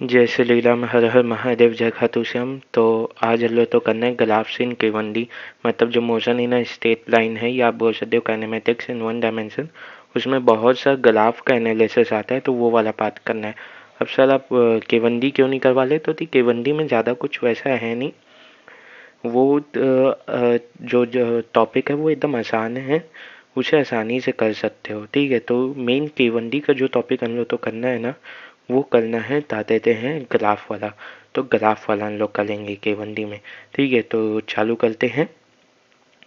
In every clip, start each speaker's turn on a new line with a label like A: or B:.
A: जय श्री लीला हर हर महादेव जय खाटू श्याम। तो आज हम लोग तो करना है ग्राफ्स इन K1D, मतलब जो motion in a straight line है, या आप बोल सकते हो काइनेमेटिक्स इन वन डायमेंशन। उसमें बहुत सा ग्राफ का एनालिसिस आता है, तो वो वाला पार्ट करना है। अब सर आप K1D क्यों नहीं करवा ले, तो K1D में ज़्यादा कुछ वैसा है नहीं। वो जो टॉपिक है वो एकदम आसान है, उसे आसानी से कर सकते हो। ठीक है, तो मेन K1D का जो टॉपिक हम लोग तो करना है ना, वो करना है बता देते हैं ग्राफ वाला। तो ग्राफ वाला हम लोग करेंगे K1D में। ठीक है, तो चालू करते हैं।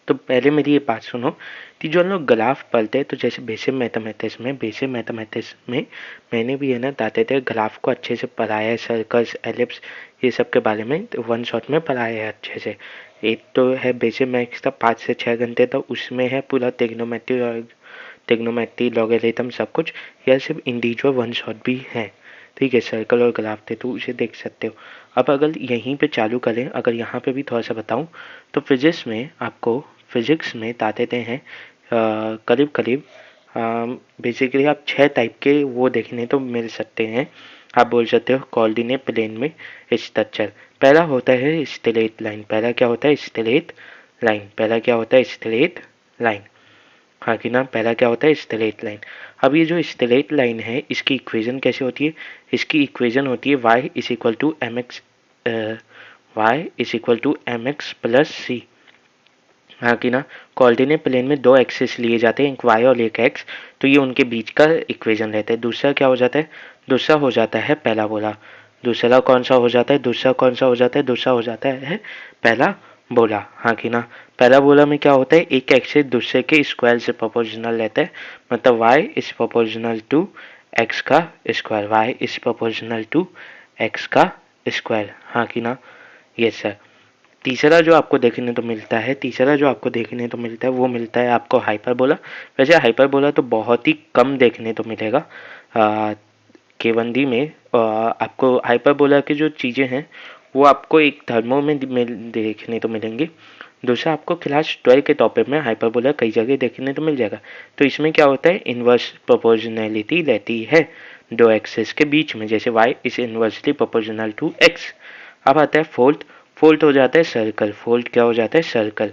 A: तो पहले मेरी ये बात सुनो कि जो हम लोग ग्राफ पढ़ते हैं, तो जैसे बेसिक मैथमेटिक्स में मैंने भी है ना बताते थे ग्राफ को अच्छे से पढ़ाया है, सर्कल्स एलिप्स ये सब के बारे में वन शॉट में पढ़ाया है अच्छे से। एक तो है बेसिक मैथ्स का 5 से 6 घंटे, तो उसमें है पूरा ट्रिग्नोमेट्री और ट्रिग्नोमेट्री लॉगरिथम सब कुछ। यह सिर्फ इंडिविजुअल वन शॉट भी है। ठीक है, सर्कल और ग्राफ थे तो उसे देख सकते हो। अब अगर यहीं पे चालू करें, अगर यहाँ पे भी थोड़ा सा बताऊँ, तो फिजिक्स में बताते हैं करीब करीब बेसिकली आप 6 टाइप के वो देखने तो मिल सकते हैं। आप बोल सकते हो कोऑर्डिनेट प्लेन में स्ट्रक्चर। पहला होता है स्ट्रेट लाइन। पहला क्या होता है स्ट्रेट लाइन। हाँ कि ना, पहला क्या होता है स्ट्रेट लाइन। अब ये जो स्ट्रेट लाइन है, इसकी इक्वेशन कैसे होती है? इसकी इक्वेशन होती है y is equal to plus C. हाँ कि ना, कोऑर्डिनेट प्लेन में दो एक्सिस लिए जाते हैं, एक वाई और एक एक्स। तो ये उनके बीच का इक्वेशन रहता है। दूसरा क्या हो जाता है? दूसरा हो जाता है पहला बोला। दूसरा कौन सा हो जाता है? दूसरा हो जाता है पहला बोला। हाँ कि ना, पहला बोला में क्या होता है, एक एक्सिस दूसरे के स्क्वायर से प्रोपोर्शनल रहता है। मतलब y is proportional to x का स्क्वायर। हाँ कि ना, ये सर। तीसरा जो आपको देखने तो मिलता है वो मिलता है आपको हाइपरबोला। वैसे हाइपरबोला तो बहुत ही कम देखने तो मिलेगा K1D में। आपको हाइपरबोला की जो चीज़ें हैं वो आपको एक थर्मो में देखने तो मिलेंगी। दूसरा आपको क्लास 12 के टॉपिक में हाइपरबोला कई जगह देखने तो मिल जाएगा। तो इसमें क्या होता है, इन्वर्स प्रोपोर्शनैलिटी रहती है दो एक्सेस के बीच में, जैसे y is inversely proportional to x। अब आता है फोल्ट। फोल्ट हो जाता है सर्कल। फोल्ट क्या हो जाता है? सर्कल।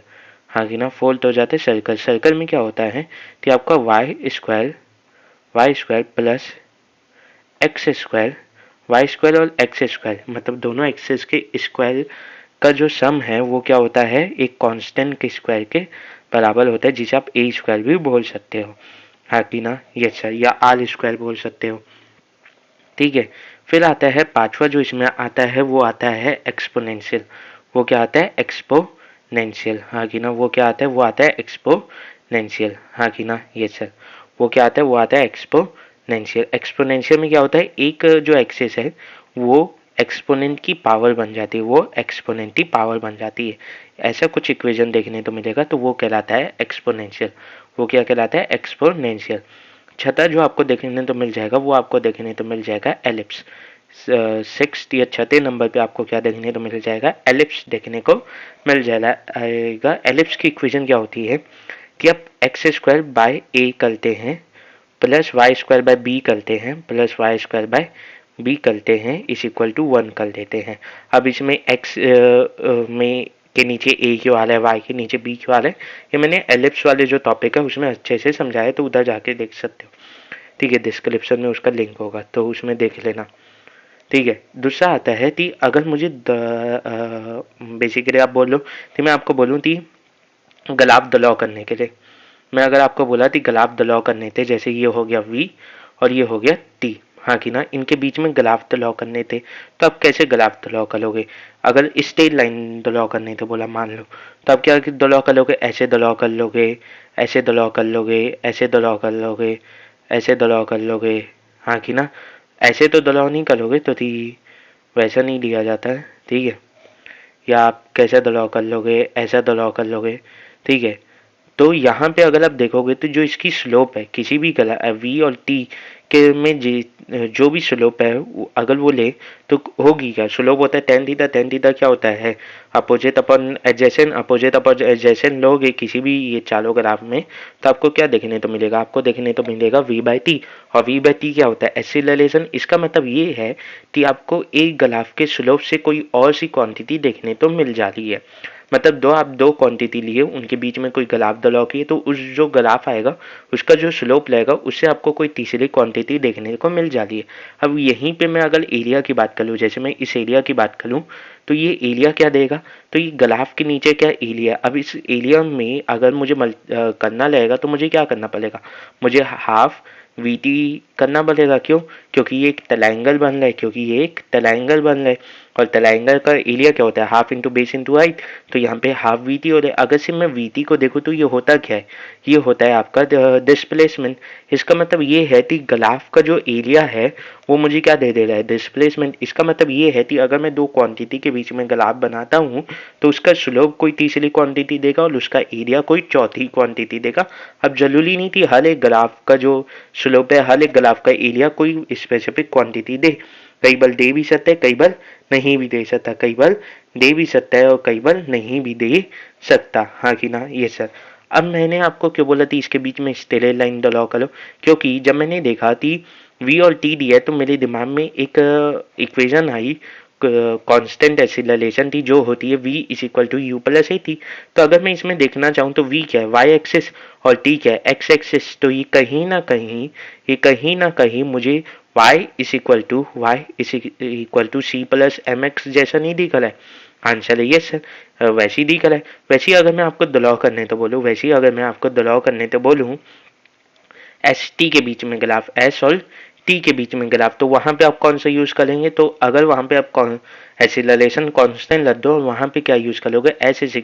A: हाँ कि ना, फोल्ट हो जाता है सर्कल। सर्कल में क्या होता है कि आपका y square plus x square, y square और एक्स स्क्वायर मतलब दोनों एक्सेस के स्क्वायर का जो सम है वो क्या होता है, एक कांस्टेंट के स्क्वायर के बराबर होता है, जिसे आप ए स्क्वायर भी बोल सकते हो। हाँ कि ना, यस सर, या आर स्क्वायर बोल सकते हो। ठीक है, फिर आता है पांचवा जो इसमें आता है वो आता है एक्सपोनेंशियल। वो क्या आता है? एक्सपोनेंशियल। हाँ कि ना, वो क्या आता है? वो आता है एक्सपोनेंशियल। हाँ कि ना, यस सर, वो क्या आता है? वो आता है एक्सपोनेंशियल। एक्सपोनेंशियल में क्या होता है, एक जो एक्सिस है वो एक्सपोनेंट की पावर बन जाती है, वो एक्सपोनेंट की पावर बन जाती है। ऐसा कुछ इक्वेशन देखने तो मिलेगा, तो वो कहलाता है एक्सपोनेंशियल। वो क्या कहलाता है? एक्सपोनेंशियल। छठा जो आपको देखने तो मिल जाएगा वो आपको देखने तो मिल जाएगा एलिप्स। सिक्स या छठे नंबर पे आपको क्या देखने तो मिल जाएगा? एलिप्स देखने को मिल जाएगा। एलिप्स की इक्वेशन क्या होती है कि आप एक्स स्क्वायर बाय ए करते हैं plus y square by b करते हैं plus y square by b करते हैं इस इक्वल टू 1 कर देते हैं। अब इसमें एक्स में के नीचे ए क्यों आ रहा है, वाई के नीचे बी क्यों आ रहा है, ये मैंने एलिप्स वाले जो टॉपिक है उसमें अच्छे से समझाया, तो उधर जाके देख सकते हो। ठीक है, डिस्क्रिप्शन में उसका लिंक होगा तो उसमें देख लेना। ठीक है, दूसरा आता है कि अगर मुझे बेसिकली आप बोल लो कि मैं आपको बोलूँ कि गलाब दलाव करने के लिए, मैं अगर आपको बोला कि गलाब दलाव करने थे, जैसे ये हो गया वी और ये हो गया टी। हाँ कि ना, इनके बीच में गलाब दलाव करने थे, तो आप कैसे गलाब दलाव करोगे? अगर स्ट्रेट लाइन दलाव करने थे बोला मान लो, तो आप क्या दलाव कर लोगे? ऐसे दलाव कर लोगे, ऐसे दलाव कर लोगे, ऐसे दलाव कर लोगे, ऐसे दलाव कर लोगे। हाँ कि ना, ऐसे तो दलाव नहीं करोगे, तो वैसा नहीं लिया जाता है। ठीक है, या आप कैसे दलाव कर लोगे? ऐसा दलाव कर लोगे। ठीक है, तो यहाँ पे अगर आप देखोगे तो जो इसकी स्लोप है किसी भी कला वी और टी के में जो भी स्लोप है अगर वो ले तो होगी क्या, स्लोप होता है टेन थीटा, टेन थीटा क्या होता है अपोजिट अपन एडजेसेंट, अपोजिट अपन एडजेसेंट लोगे किसी भी ये चालों ग्राफ में तो आपको क्या देखने तो मिलेगा, आपको देखने तो मिलेगा वी बाई टी। और वी बाई टी क्या होता है एक्सीलरेशन। इसका मतलब ये है कि आपको एक ग्राफ के स्लोप से कोई और सी क्वांटिटी देखने तो मिल जा रही है। मतलब आप दो क्वांटिटी लिए उनके बीच में कोई ग्राफ दलाव किए तो उस जो ग्राफ आएगा उसका जो स्लोप लगेगा उससे आपको कोई तीसरी क्वांटिटी देखने को मिल जाती है। अब यहीं पे मैं अगर एरिया की बात करूँ, जैसे मैं इस एरिया की बात करूँ तो ये एरिया क्या देगा, तो ये ग्राफ के नीचे क्या एरिया। अब इस एरिया में अगर मुझे करना लगेगा तो मुझे क्या करना पड़ेगा, मुझे हाफ वी टी करना पड़ेगा। क्यों, क्योंकि ये एक ट्रायंगल बन रहा है, क्योंकि ये एक ट्रायंगल बन रहा है और ट्रायंगल का एरिया क्या होता है half into base into height. तो यहाँ पे हाफ वी टी हो रहा है। अगर सिर्फ मैं वी टी को देखूँ तो ये होता क्या है, ये होता है आपका डिस्प्लेसमेंट। इसका मतलब ये है कि ग्राफ का जो एरिया है वो मुझे क्या दे दे रहा है डिस्प्लेसमेंट। इसका मतलब ये है कि अगर मैं दो क्वांटिटी के बीच में ग्राफ बनाता हूँ तो उसका स्लोप कोई तीसरी क्वांटिटी देगा और उसका एरिया कोई चौथी क्वांटिटी देगा। अब जरूरी नहीं थी हर एक ग्राफ का जो स्लोप है हर एक ग्राफ का एरिया कोई स्पेसिफिक क्वांटिटी दे, कई बार दे भी सकते हैं कई बार नहीं भी दे सकता, कई बार दे भी सकता है और कई बार नहीं भी दे सकता, हाँ कि ना। ये सर अब मैंने आपको क्यों बोला थी इसके बीच में स्टेरेट लाइन ड्रॉ करो, क्योंकि जब मैंने देखा थी v और t दिया है तो मेरे दिमाग में एक इक्वेशन आई कांस्टेंट एक्सीलरेशन थी जो होती है v is equal to you plus a t. तो अगर मैं इसमें देखना चाहूँ तो v क्या है वाई एक्सिस और t क्या है एक्स एक्सिस। तो ये कहीं ना कहीं मुझे y is equal to c plus m x जैसा नहीं दिख रहा है। आंसर है यस सर, वैसी दिख रहा है। वैसे अगर मैं आपको ड्रॉ करने तो बोलूँ, एस टी के बीच में ग्राफ, एस और टी के बीच में ग्राफ, तो वहां पे आप कौन सा यूज करेंगे, तो अगर वहां पे आप एक्सीलरेशन कांस्टेंट रख दो और वहां पे क्या यूज करोगे, s is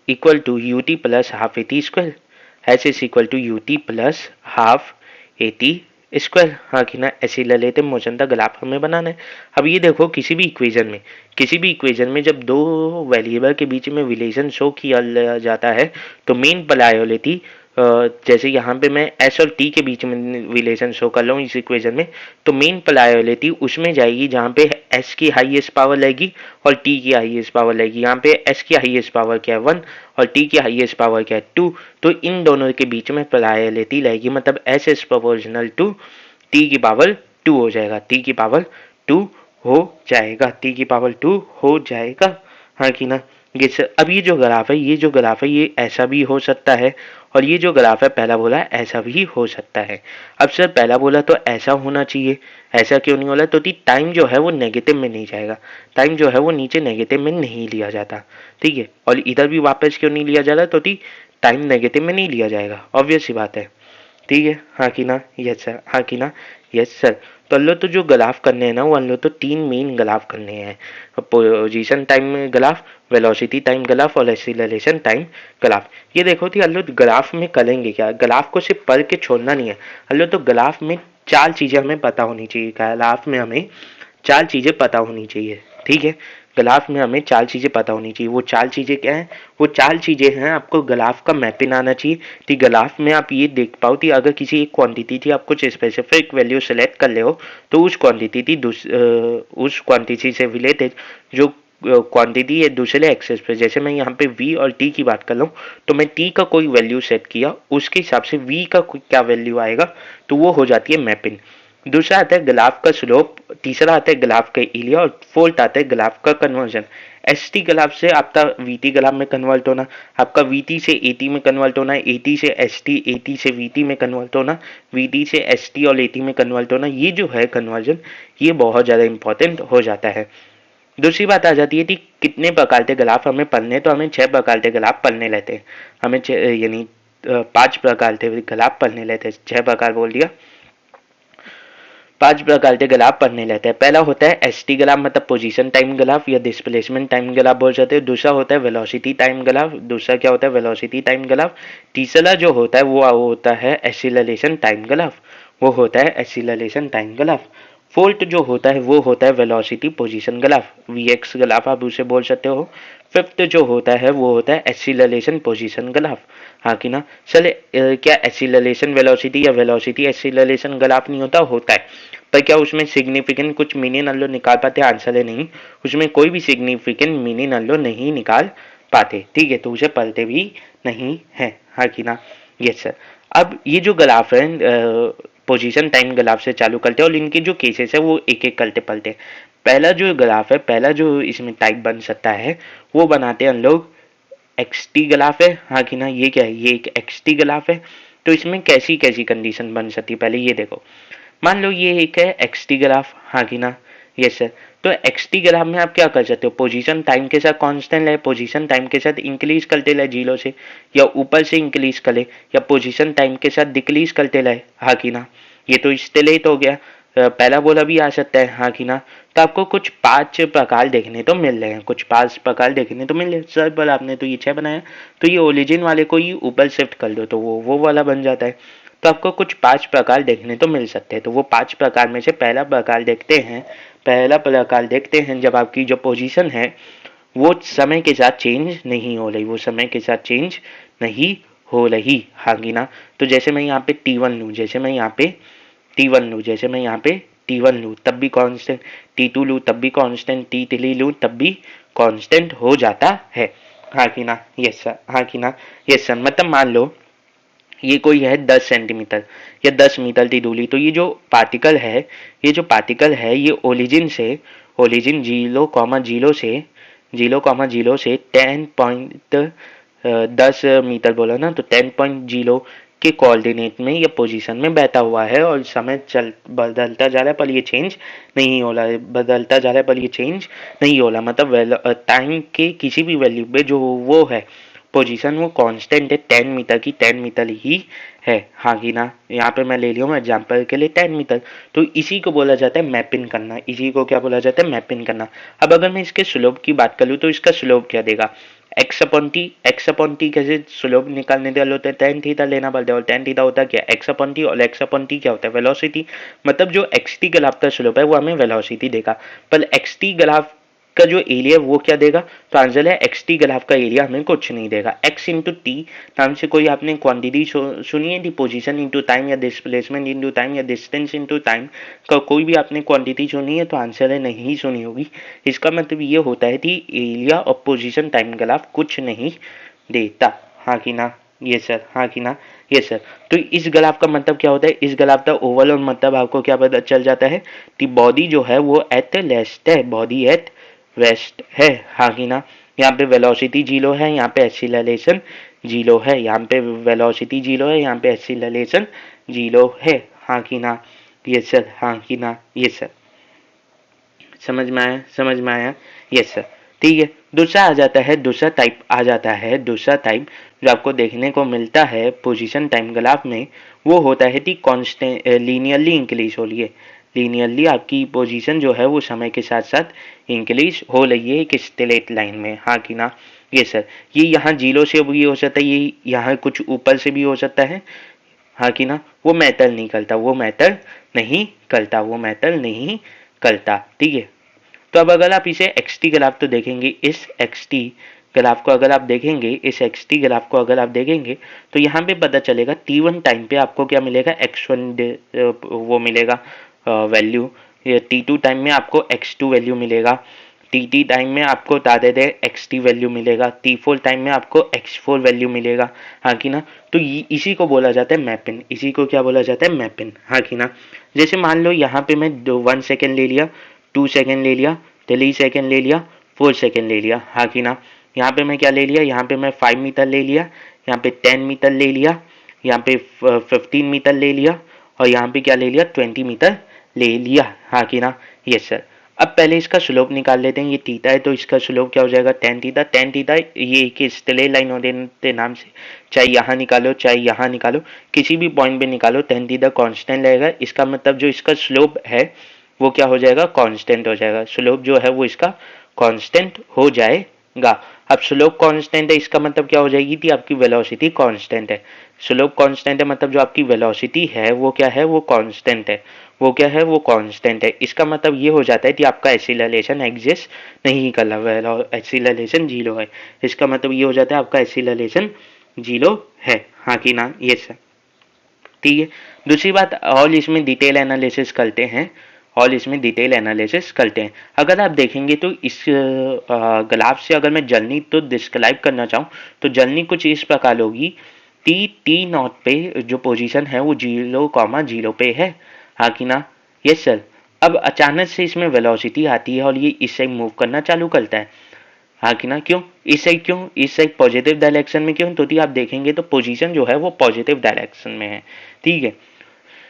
A: equal to u t plus half a t square, s is equal to u t plus half a t square, हाँ कि ना। एक्सीलरेटिव मोशन का ग्राफ हमें बनाना है। अब ये देखो किसी भी इक्वेशन में जब दो वेरिएबल के बीच में रिलेशन शो किया जाता है तो मेन प्रायोरिटी जैसे यहाँ पे मैं एस और टी के बीच में रिलेशन शो कर रहा हूँ इस इक्वेशन में, तो मेन प्रायोरिटी उसमें जाएगी जहाँ पे एस की हाईएस्ट पावर लगेगी और टी की हाईएस्ट पावर लगेगी। यहाँ पे एस की हाईएस्ट पावर क्या है 1 और टी की हाईएस्ट पावर क्या है 2, तो इन दोनों के बीच में प्रायोरिटी लगेगी, मतलब s is proportional to t की पावर 2 हो जाएगा, टी की पावर 2 हो जाएगा, टी की पावर 2 हो जाएगा, हाँ कि ना। ये सर अब ये जो ग्राफ है ये ऐसा भी हो सकता है और ये जो ग्राफ है पहला बोला ऐसा भी हो सकता है। अब सर पहला बोला तो ऐसा होना चाहिए, ऐसा क्यों नहीं हो रहा, तो टाइम जो है वो नेगेटिव में नहीं जाएगा, टाइम जो है वो नीचे नेगेटिव में नहीं लिया जाता, ठीक है। और इधर भी वापस क्यों नहीं लिया जा रहा, तो टाइम नेगेटिव में नहीं लिया जाएगा, ऑब्वियस सी बात है, ठीक है, हाँ कि ना, यस सर, हाँ कि ना, यस सर। तो अल्लो तो जो ग्राफ करने हैं ना वो अल्लो तो तीन मेन ग्राफ करने हैं, position time graph, velocity time graph और एक्सीलरेशन टाइम ग्राफ। ये देखो थी अल्लो ग्राफ में करेंगे क्या, ग्राफ को सिर्फ पढ़ के छोड़ना नहीं है अल्लो, तो ग्राफ में चार चीजें हमें पता होनी चाहिए, ग्राफ में हमें चार चीजें पता होनी चाहिए, ठीक है। ग्राफ में हमें चार चीजें पता होनी चाहिए, वो चार चीजें क्या है, वो चार चीजें हैं आपको ग्राफ का मैपिंग आना चाहिए कि ग्राफ में आप ये देख पाओ कि अगर किसी एक क्वांटिटी थी आप कुछ स्पेसिफिक वैल्यू सेलेक्ट कर ले हो तो उस क्वांटिटी से रिलेटेड जो क्वांटिटी है दूसरे एक्सेस पे, जैसे मैं यहाँ पे v और t की बात कर रहा हूँ तो मैं t का कोई वैल्यू सेट किया उसके हिसाब से v का क्या वैल्यू आएगा तो वो हो जाती है मैपिंग। दूसरा आता है ग्राफ का स्लोप, तीसरा आता है ग्राफ का एरिया और फोर्थ आता है ग्राफ का कन्वर्जन। एस टी ग्राफ से आपका वी टी ग्राफ में कन्वर्ट होना, आपका वी टी से ए टी में कन्वर्ट होना, ए टी से एस टी, ए टी से वी टी में कन्वर्ट होना, वी टी से एस टी और ए टी में कन्वर्ट होना, ये जो है कन्वर्जन ये बहुत ज़्यादा इंपॉर्टेंट हो जाता है। दूसरी बात आ जाती है कि कितने प्रकार के ग्राफ हमें पढ़ने, तो हमें 6 प्रकार के ग्राफ पढ़ने लेते हैं, हमें यानी 5 प्रकार के ग्राफ पढ़ने लेते हैं, 6 प्रकार बोल दिया, 5 प्रकार के ग्राफ पढ़ने लेते हैं। पहला होता है एस टी ग्राफ, मतलब पोजीशन टाइम ग्राफ या डिस्प्लेसमेंट टाइम ग्राफ बोल सकते हैं। दूसरा होता है वेलोसिटी टाइम ग्राफ, दूसरा क्या होता है वेलोसिटी टाइम ग्राफ। तीसरा जो होता है वो होता है एक्सीलरेशन टाइम ग्राफ, वो होता है एक्सीलरेशन टाइम ग्राफ। फोर्थ जो होता है वो होता है velocity position graph, v x graph आप उसे बोल सकते हो। फिफ्थ जो होता है वो होता है एक्सीलरेशन पोजीशन ग्राफ, हाँ कि ना। चले क्या एक्सीलरेशन वेलोसिटी या वेलोसिटी एक्सीलरेशन ग्राफ नहीं होता? होता है, पर क्या उसमें सिग्निफिकेंट कुछ मीनिंग हम लोग निकाल पाते? आंसर है नहीं, उसमें कोई भी सिग्निफिकेंट मीनिंग हम लोग नहीं निकाल पाते। ठीक है, तो उसे पढ़ते भी नहीं है। हाँ कि ना। Yes sir. अब ये जो ग्राफ है पोजीशन टाइम ग्राफ से चालू करते हैं और इनके जो केसेस है वो एक एक करते पढ़ते हैं। पहला जो ग्राफ है, पहला जो इसमें टाइप बन सकता है वो बनाते हैं हम लोग एक्स टी ग्राफ है। हाँ कि ना। ये क्या है? ये एक एक्स टी ग्राफ है। तो इसमें कैसी कैसी कंडीशन बन सकती है पहले ये देखो। मान लो ये एक है एक्स टी ग्राफ। हाँ कि ना। Yes sir. तो एक्स टी ग्राफ में आप क्या कर सकते हो? पोजीशन टाइम के साथ कांस्टेंट है, पोजीशन टाइम के साथ इंक्रीज करते रहे जीरो से, या ऊपर से इंक्रीज करे, या पोजीशन टाइम के साथ डिक्रीज करते रहे। हाँ कि ना। ये तो स्टेलेट हो गया, पहला बोला भी आ सकता है। हाँ कि ना। तो आपको कुछ 5 प्रकार देखने तो मिल रहे हैं, कुछ 5 प्रकार देखने तो मिल रहे हैं। सर पर आपने तो ये 6 बनाया, तो ये ओरिजिन वाले को ही ऊपर शिफ्ट कर दो तो वो वाला बन जाता है। तो आपको कुछ 5 प्रकार देखने तो मिल सकते हैं। तो वो 5 प्रकार में से पहला प्रकार देखते हैं। पहला प्रकार देखते हैं जब आपकी जो पोजीशन है वो समय के साथ चेंज नहीं हो रही, वो समय के साथ चेंज नहीं हो रही। हाँ कि ना। तो जैसे मैं यहाँ पे T1 लूँ, जैसे मैं यहाँ पे T1 लूँ, जैसे मैं यहाँ पे T1 लूँ तब भी कांस्टेंट, T2 लूँ तब भी कांस्टेंट, T3 लूँ तब भी कांस्टेंट हो जाता है। हाँ कि ना। Yes sir. हाँ कि ना। Yes sir. मतलब मान लो ये कोई है 10 सेंटीमीटर या 10 मीटर की दूरी, तो ये जो पार्टिकल है, ये जो पार्टिकल है ये ओरिजिन से, ओरिजिन 0,0 से 0,0 से 10 मीटर बोला ना, तो 10.0 के कोऑर्डिनेट में या पोजीशन में बहता हुआ है और समय चल बदलता जा रहा है पर ये चेंज नहीं हो रहा है, बदलता जा रहा है पर ये चेंज नहीं हो रहा। मतलब टाइम के किसी भी वैल्यू पे जो वो है पोजीशन वो कांस्टेंट है, 10 मीटर की 10 मीटर ही है। हाँ कि ना। यहाँ पे मैं ले लिया हूँ एग्जाम्पल के लिए 10 मीटर। तो इसी को बोला जाता है मैपिंग करना, इसी को क्या बोला जाता है? मैपिंग करना। अब अगर मैं इसके स्लोप की बात करूँ तो इसका स्लोप क्या देगा? X upon T. X upon T कैसे स्लोप निकालने के लिए होता है? टेन थीटा लेना पड़ता है, और टेन थीटा होता है क्या? एक्स अपॉन टी, और एक्स अपॉन टी क्या होता है? वेलोसिटी। मतलब जो एक्स टी ग्राफ का स्लोप है वो हमें वेलोसिटी देगा, पर एक्स टी ग्राफ का जो एरिया वो क्या देगा? तो आंसर है एक्स टी ग्राफ का एरिया हमें कुछ नहीं देगा। एक्स इंटू टी नाम से कोई आपने क्वांटिटी सुनी है? पोजीशन इंटू टाइम या डिस्प्लेसमेंट इंटू टाइम या डिस्टेंस इंटू टाइम का कोई भी आपने क्वांटिटी सुनी है? तो आंसर है नहीं सुनी होगी। इसका मतलब ये होता है कि एरिया और पोजीशन टाइम ग्राफ कुछ नहीं देता। हाँ कि ना। ये सर। हाँ कि ना। ये सर। तो इस ग्राफ का मतलब क्या होता है? इस ग्राफ का ओवरऑल मतलब आपको क्या पता चल जाता है कि बॉडी जो है वो एट रेस्ट है, बॉडी एट रेस्ट है। हाँ कि ना। यहाँ पे वेलोसिटी जीरो है, यहाँ पे एक्सीलरेशन जीरो है, यहाँ पे वेलोसिटी जीरो है, यहाँ पे एक्सीलरेशन जीरो है। हाँ कि ना। ये सर। हाँ कि ना। ये सर। समझ में आया? समझ में आया? Yes sir. ठीक है। दूसरा आ जाता है, दूसरा टाइप आ जाता है, दूसरा टाइप जो आपको देखने को मिलता है पोजीशन टाइम ग्राफ में, वो होता है कि कांस्टेंट लीनियरली इंक्रीज हो रही है। लीनियरली आपकी पोजीशन जो है वो समय के साथ साथ इंक्रीज हो रही है एक स्ट्रेट लाइन में। हाँ कि ना। ये सर। ये यहाँ जीरो से भी हो सकता है, ये यहाँ कुछ ऊपर से भी हो सकता है। हाँ कि ना। वो मैटर नहीं करता, वो मैटर नहीं करता, वो मैटर नहीं करता। ठीक है। तो अब अगर आप इसे एक्स टी ग्राफ तो देखेंगे, इस एक्स टी ग्राफ को अगर आप देखेंगे, इस एक्स टी ग्राफ को अगर आप देखेंगे तो यहाँ पे पता चलेगा T1 टाइम पे आपको क्या मिलेगा? x1 वो मिलेगा वैल्यू, T2 टाइम में आपको x2 वैल्यू मिलेगा, टी टाइम में आपको बता देते एक्स टी वैल्यू मिलेगा, T4 टाइम में आपको x4 वैल्यू मिलेगा। हाँ कि ना। तो इसी को बोला जाता है मैपिंग, इसी को क्या बोला जाता है? मैपिंग। हाँ कि ना। जैसे मान लो यहाँ पे मैं 1 सेकेंड ले लिया, 2 सेकेंड ले लिया, 3 सेकेंड ले लिया, 4 सेकेंड ले लिया। हाँ कि ना। यहाँ पे मैं क्या ले लिया? यहाँ पे मैं 5 मीटर ले लिया, यहाँ पे 10 मीटर ले लिया, यहाँ पे 15 मीटर ले लिया, और यहाँ पे क्या ले लिया? 20 मीटर ले लिया। हाँ कि ना। Yes sir. अब पहले इसका स्लोप निकाल लेते हैं। ये थीटा है तो इसका स्लोप क्या हो जाएगा? Tan theta. टेन थीटा ये एक स्ट्रेट लाइन होने के नाम से, चाहे यहाँ निकालो चाहे यहाँ निकालो, किसी भी पॉइंट पे निकालो, टेन थीटा कांस्टेंट रहेगा। इसका मतलब जो इसका स्लोप है वो क्या हो जाएगा? कांस्टेंट हो जाएगा। स्लोप जो है वो इसका कांस्टेंट हो जाएगा। अब स्लोप कांस्टेंट है, इसका मतलब क्या हो जाएगी थी? आपकी वेलोसिटी कांस्टेंट है। स्लोप कांस्टेंट है मतलब जो आपकी वेलोसिटी है वो क्या है? वो कांस्टेंट है। वो क्या है? वो कांस्टेंट है। इसका मतलब ये हो जाता है कि आपका एक्सीलरेशन एग्जिस्ट नहीं कर रहा, एक्सीलरेशन जीरो है। इसका मतलब ये हो जाता है आपका एक्सीलरेशन जीरो है, हाँ कि ना, ये सर। ठीक है, दूसरी बात और इसमें डिटेल एनालिसिस करते हैं, और इसमें डिटेल एनालिसिस करते हैं। अगर आप देखेंगे तो इस ग्राफ से अगर मैं जर्नी तो डिस्क्राइब करना चाहूँ तो जर्नी कुछ इस प्रकार होगी, टी नॉट पे जो पोजीशन है वो 0,0 पे है, हाँ कि ना, यस सर। अब अचानक से इसमें वेलोसिटी आती है और ये इस साइड मूव करना चालू करता है, हाँ कि ना, क्यों इस साइड, क्यों इस साइड पॉजिटिव डायरेक्शन में, क्यों, तो आप देखेंगे तो पोजीशन जो है वो पॉजिटिव डायरेक्शन में है, ठीक है,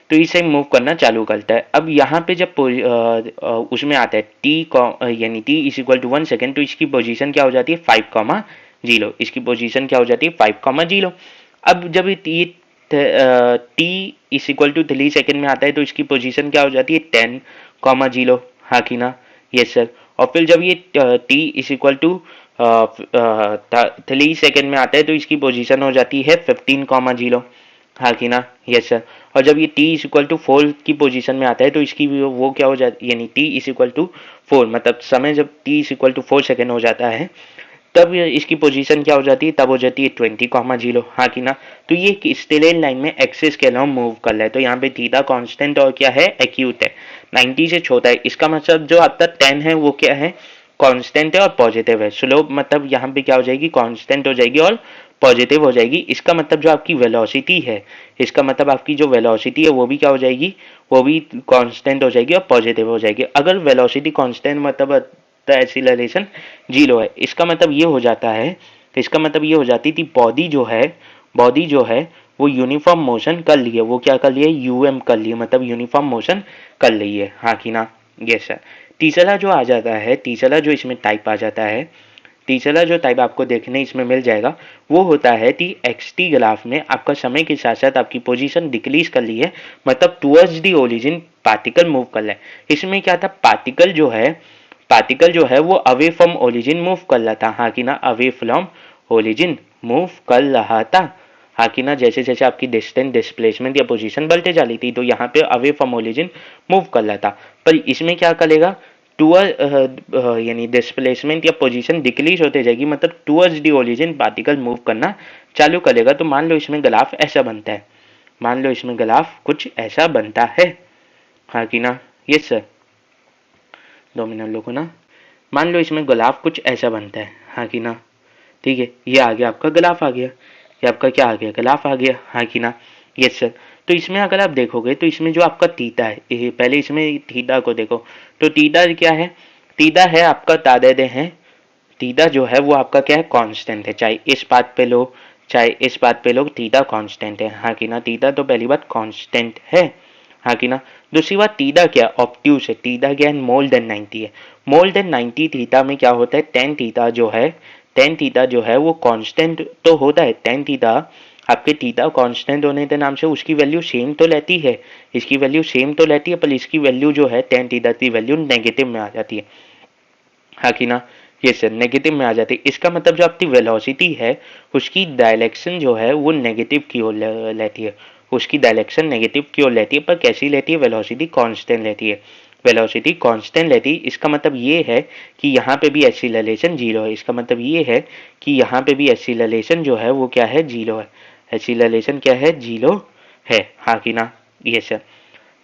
A: तो इस साइड मूव करना चालू करता है। अब यहाँ पे जब उसमें आता है यानी t is equal to 1 second, तो इसकी पोजीशन क्या हो जाती है 5,0, इसकी पोजीशन क्या हो जाती है 5,0। अब जब ये t is equal to 3 second में आता है तो इसकी पोजीशन क्या हो जाती है 10,0, हाँ कि ना, यस सर। और फिर जब ये t is equal to 3 second में आता है तो इसकी पोजीशन हो जाती है 15,0, हाँ कि ना, यस सर। और जब ये t इज इक्वल टू 4 की पोजीशन में आता है तो इसकी वो क्या हो जाती है, यानी t इज इक्वल टू 4, मतलब समय जब t is equal to 4 second हो जाता है तब इसकी पोजीशन क्या हो जाती है, तब हो जाती है 20,0, हाँ कि ना। तो ये एक स्ट्रेट लाइन में एक्सिस के अलावा मूव कर रहा है, तो यहाँ पे थीटा कांस्टेंट और क्या है, एक्यूट है, 90 से छोटा है। इसका मतलब जो आपका 10 है वो क्या है, कांस्टेंट है और पॉजिटिव है। स्लोप मतलब यहाँ पे क्या हो जाएगी, कांस्टेंट हो जाएगी और पॉजिटिव हो जाएगी। इसका मतलब जो आपकी वेलोसिटी है, इसका मतलब आपकी जो वेलोसिटी है वो भी क्या हो जाएगी, वो भी कांस्टेंट हो जाएगी और पॉजिटिव हो जाएगी। अगर वेलोसिटी कांस्टेंट मतलब एक्सीलरेशन 0 है, इसका मतलब ये हो जाता है, इसका मतलब ये हो जाती थी बॉडी जो है वो यूनिफॉर्म मोशन कर लिए, वो क्या कर लिए, यूएम कर लिए, मतलब यूनिफॉर्म मोशन कर ली है, हाँ कि ना, यस सर। तीसरा जो आ जाता है, तीसरा जो इसमें टाइप आ जाता है, तीसरा जो टाइप आपको देखने इसमें मिल जाएगा वो होता है कि एक्सटी ग्राफ में आपका समय के साथ साथ आपकी पोजीशन डिक्रीज कर ली है, मतलब towards the origin particle move कर रहा है। इसमें क्या था, पार्टिकल जो है वो अवे फ्रॉम ओरिजिन मूव कर रहा था, हाँ कि ना, अवे फ्रॉम ओरिजिन मूव कर रहा था, हाँ कि ना। जैसे जैसे आपकी डिस्टेंस डिस्प्लेसमेंट या पोजीशन बढ़ते जा रही थी तो यहाँ पे अवे फ्रॉम ओरिजिन मूव कर रहा था, पर इसमें क्या करेगा, टूअर यानी डिस्प्लेसमेंट या पोजीशन डिक्रीज होते जाएगी, मतलब towards the origin particle move करना चालू करेगा। तो मान लो इसमें ग्राफ ऐसा बनता है, मान लो इसमें ग्राफ कुछ ऐसा बनता है, हाँ कि ना, यस सर। 2 मिनट लोगों ना, मान लो इसमें ग्राफ कुछ ऐसा बनता है, हाँ कि ना, ठीक है, ये आ गया आपका ग्राफ आ गया, ये आपका क्या आ गया, ग्राफ आ गया, हाँ कि ना, यस सर। तो इसमें अगर आप देखोगे तो इसमें जो आपका थीटा है, पहले इसमें थीटा को देखो, तो थीटा क्या है, थीटा है आपका तादाद है, थीटा जो है वो आपका क्या है, कांस्टेंट है, चाहे इस बात पे लो चाहे इस बात पे लो, थीटा कांस्टेंट है, हाँ कि ना। थीटा तो पहली बात कांस्टेंट है, हाँ कि ना। दूसरी बात थीटा क्या, ऑब्ट्यूज है, थीटा क्या है, मोर देन 90 है। मोर देन 90 थीटा में क्या होता है, टेन थीटा जो है वो कांस्टेंट तो होता है, टेन थीटा आपके थीटा कांस्टेंट होने के नाम से उसकी वैल्यू सेम तो लेती है, इसकी वैल्यू सेम तो लेती है, पर इसकी वैल्यू जो है टेन थीटा की वैल्यू नेगेटिव में आ जाती है, हाँ कि ना, ये सर, नेगेटिव में आ जाती है। इसका मतलब जो आपकी वेलोसिटी है उसकी डायरेक्शन जो है वो नेगेटिव की ओर लेती है, उसकी डायरेक्शन नेगेटिव की ओर लेती है, पर कैसी लेती है, वेलोसिटी कांस्टेंट लेती है, वेलोसिटी कांस्टेंट लेती है। इसका मतलब ये है कि यहाँ पे भी एक्सीलरेशन 0 है, इसका मतलब ये है कि यहाँ पे भी एक्सीलरेशन जो है वो क्या है, 0 है, एक्सीलरेशन क्या है, 0 है, हाँ कि ना, ये सर।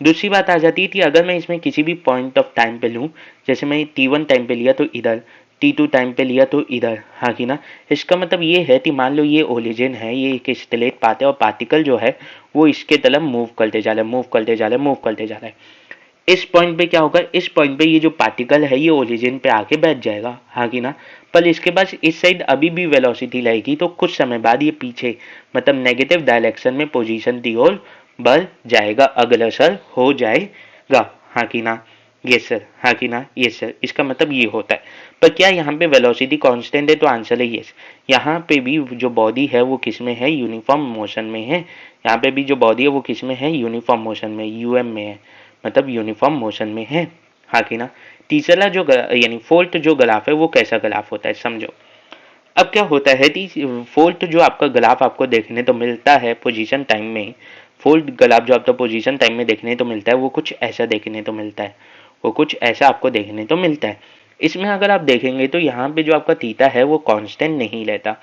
A: दूसरी बात आ जाती है कि अगर मैं इसमें किसी भी पॉइंट ऑफ टाइम पे लूँ, जैसे मैं t1 टाइम पे लिया तो इधर, t2 टाइम पे लिया तो इधर, हाँ कि ना। इसका मतलब ये है कि मान लो ये ओरिजिन है, ये एक स्ट्रेट पाथ है और पार्टिकल जो है वो इसके तरफ मूव करते जा रहा है, मूव करते जा रहा है, मूव करते जा रहा है। इस पॉइंट पे क्या होगा, इस पॉइंट पे ये जो पार्टिकल है ये ओरिजिन पे आके बैठ जाएगा, हाँ कि ना। पर इसके पास इस साइड अभी भी वेलोसिटी लगेगी, तो कुछ समय बाद ये पीछे मतलब नेगेटिव डायरेक्शन में पोजीशन की ओर बढ़ जाएगा, अग्रसर हो जाएगा, हाँ कि ना, ये सर, हाँ कि ना, ये सर। इसका मतलब ये होता है। पर क्या यहाँ पे वेलोसिटी कांस्टेंट है, तो आंसर है यस। यहाँ पे भी जो बॉडी है वो किस में है, यूनिफॉर्म मोशन में है। यहाँ पे भी जो बॉडी है वो किस में है, यूनिफॉर्म मोशन में, यूएम में है, मतलब यूनिफॉर्म मोशन में है, हाँ कि ना। तीसरा जो यानी फोर्थ जो ग्राफ है वो कैसा ग्राफ होता है, समझो। अब क्या होता है कि फोर्थ जो आपका ग्राफ आपको देखने तो मिलता है पोजीशन टाइम में, फोर्थ ग्राफ जो आपको पोजीशन टाइम में देखने तो मिलता है वो कुछ ऐसा देखने तो मिलता है, वो कुछ ऐसा आपको देखने तो मिलता है। इसमें अगर आप देखेंगे तो यहाँ पे जो आपका थीटा है वो कांस्टेंट नहीं रहता,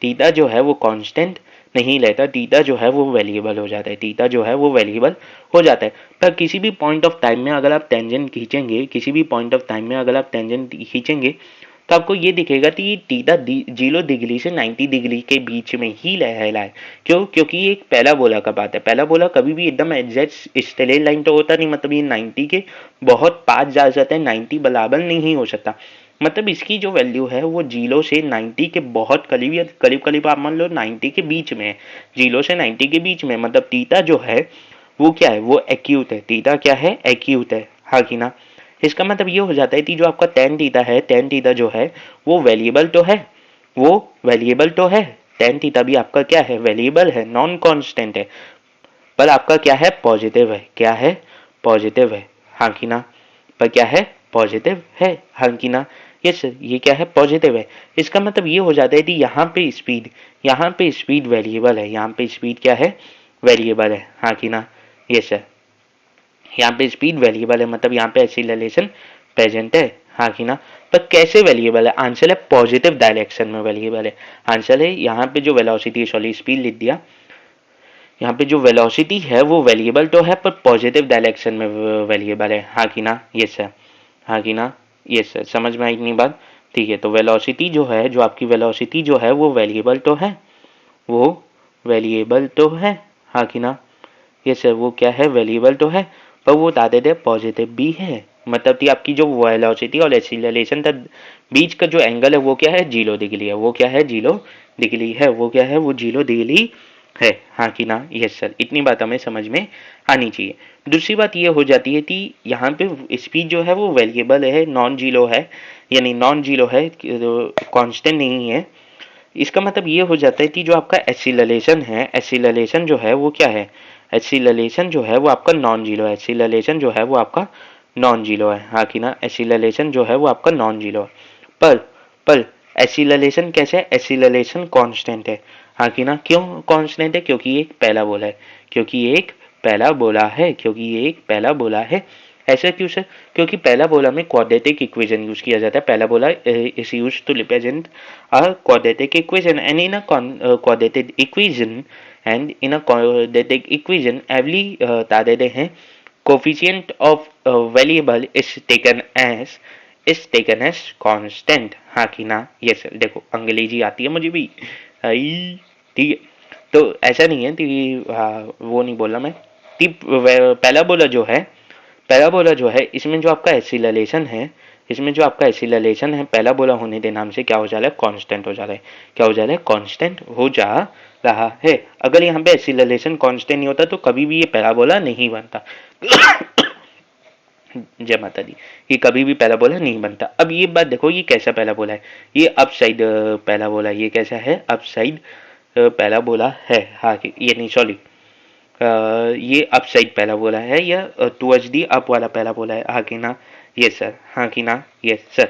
A: थीटा जो है वो कांस्टेंट नहीं लेता, थीटा जो है वो वेरिएबल हो जाता है, थीटा जो है वो वेरिएबल हो जाता है। पर किसी भी पॉइंट ऑफ टाइम में अगर आप टेंजेंट खींचेंगे, किसी भी पॉइंट ऑफ टाइम में अगर आप टेंजेंट खींचेंगे तो आपको ये दिखेगा कि थीटा 0 डिग्री से 90 डिग्री के बीच में ही रहला है। क्यों? क्योंकि ये एक पैराबोला का बात है। पैराबोला कभी भी एकदम एग्जैक्ट स्ट्रेट लाइन तो होता नहीं, मतलब ये 90 के बहुत पास जा सकते हैं, 90 बराबर नहीं हो सकता। मतलब इसकी जो वैल्यू है वो 0 से 90 के बहुत करीब, या करीब करीब आप मान लो 90 के बीच में है, 0 से 90 के बीच में। मतलब थीटा जो है वो क्या है, वो एक्यूट है। थीटा क्या है? एक्यूट है, हाँ कि ना। इसका मतलब ये हो जाता है कि जो आपका टेन थीटा है, टेन थीटा जो है वो वेरिएबल तो है, वो वेरिएबल तो है, टेन थीटा भी आपका क्या है? वेरिएबल है, नॉन कांस्टेंट है, पर आपका क्या है? पॉजिटिव है। क्या है? पॉजिटिव है, हाँ कि ना। पर क्या है? पॉजिटिव है, हाँ कि ना। यस सर, ये क्या है? पॉजिटिव है। इसका मतलब ये हो जाता है कि यहाँ पे स्पीड वेरिएबल है, यहाँ पे स्पीड क्या है? वेरिएबल है, हाँ कि ना। यस सर, यहाँ पे स्पीड वेरिएबल है, मतलब यहाँ पे एक्सीलरेशन प्रेजेंट है, हाँ कि ना। पर कैसे वेरिएबल है? आंसर है पॉजिटिव डायरेक्शन में वेरिएबल है। आंसर है यहाँ पे जो वेलोसिटी, सॉरी स्पीड लिख दिया, यहाँ पे जो वेलोसिटी है वो वेरिएबल तो है पर पॉजिटिव डायरेक्शन में वेरिएबल है, हाँ कि ना। यस सर, हाँ कि ना। यस सर, समझ में आई इतनी बात? ठीक है, तो वेलोसिटी जो है, जो आपकी वेलोसिटी जो है वो वेरिएबल तो है, वो वेरिएबल तो है, हाँ कि ना। ये सर, वो क्या है? वेरिएबल तो है, पर वो बता देते पॉजिटिव भी है। मतलब कि आपकी जो वेलोसिटी और एक्सीलरेशन तक बीच का जो एंगल है वो क्या है? 0 डिग्री है। वो क्या है? 0 डिग्री है। वो क्या है? वो 0 डिग्री है, हाँ कि ना। यस सर, इतनी बात हमें समझ में आनी चाहिए। दूसरी बात ये हो जाती है कि यहाँ पे स्पीड जो है वो वेरिएबल है, नॉन जीरो है, यानी नॉन जीरो है, कांस्टेंट नहीं है। इसका मतलब ये हो जाता है कि जो आपका एक्सीलरेशन है, एक्सीलरेशन जो है वो क्या है? एक्सीलरेशन जो है वो आपका नॉन जीरो है। एक्सीलरेशन जो है वो आपका नॉन जीरो है, हाँ कि ना। एक्सीलरेशन जो है वो आपका नॉन जीरो है। पर पर एक्सीलरेशन कैसे है? एक्सीलरेशन कांस्टेंट है, हाँ कि ना। क्यों कांस्टेंट है? क्योंकि ये एक पहला बोला है, क्योंकि ये एक पहला बोला है, क्योंकि ये एक पहला बोला है। ऐसा क्यों सर? क्योंकि पहला बोला में क्वाड्रेटिक इक्वेशन यूज किया जाता है। पहला बोला is used to represent a quadratic equation, and in a quadratic equation every बता देते हैं coefficient of variable is taken as constant, हाँ कि ना। ये सर, देखो अंग्रेजी आती है मुझे भी, ठीक है। तो ऐसा नहीं है कि वो नहीं बोला मैं। पहला जो है, पैराबोला जो है इसमें जो आपका एक्सीलरेशन है, इसमें जो आपका एक्सीलरेशन है पैराबोला होने के नाम से क्या हो जा रहा है? कांस्टेंट हो जा रहा है। क्या हो जा रहा है? कांस्टेंट हो जा रहा है। अगर यहाँ पे एक्सीलरेशन कांस्टेंट नहीं होता तो कभी भी ये पैराबोला नहीं बनता। जय माता दी, ये कभी भी पैराबोला नहीं बनता। अब ये बात देखो, ये कैसा पैराबोला है? ये अप साइड पैराबोला। ये कैसा है? अप साइड पैराबोला है, हाँ ये नहीं, सॉरी, ये अप साइड पहला बोला है, या टुवर्ड्स दी अप वाला पहला बोला है, हाँ कि ना। ये सर, हाँ कि ना। ये सर,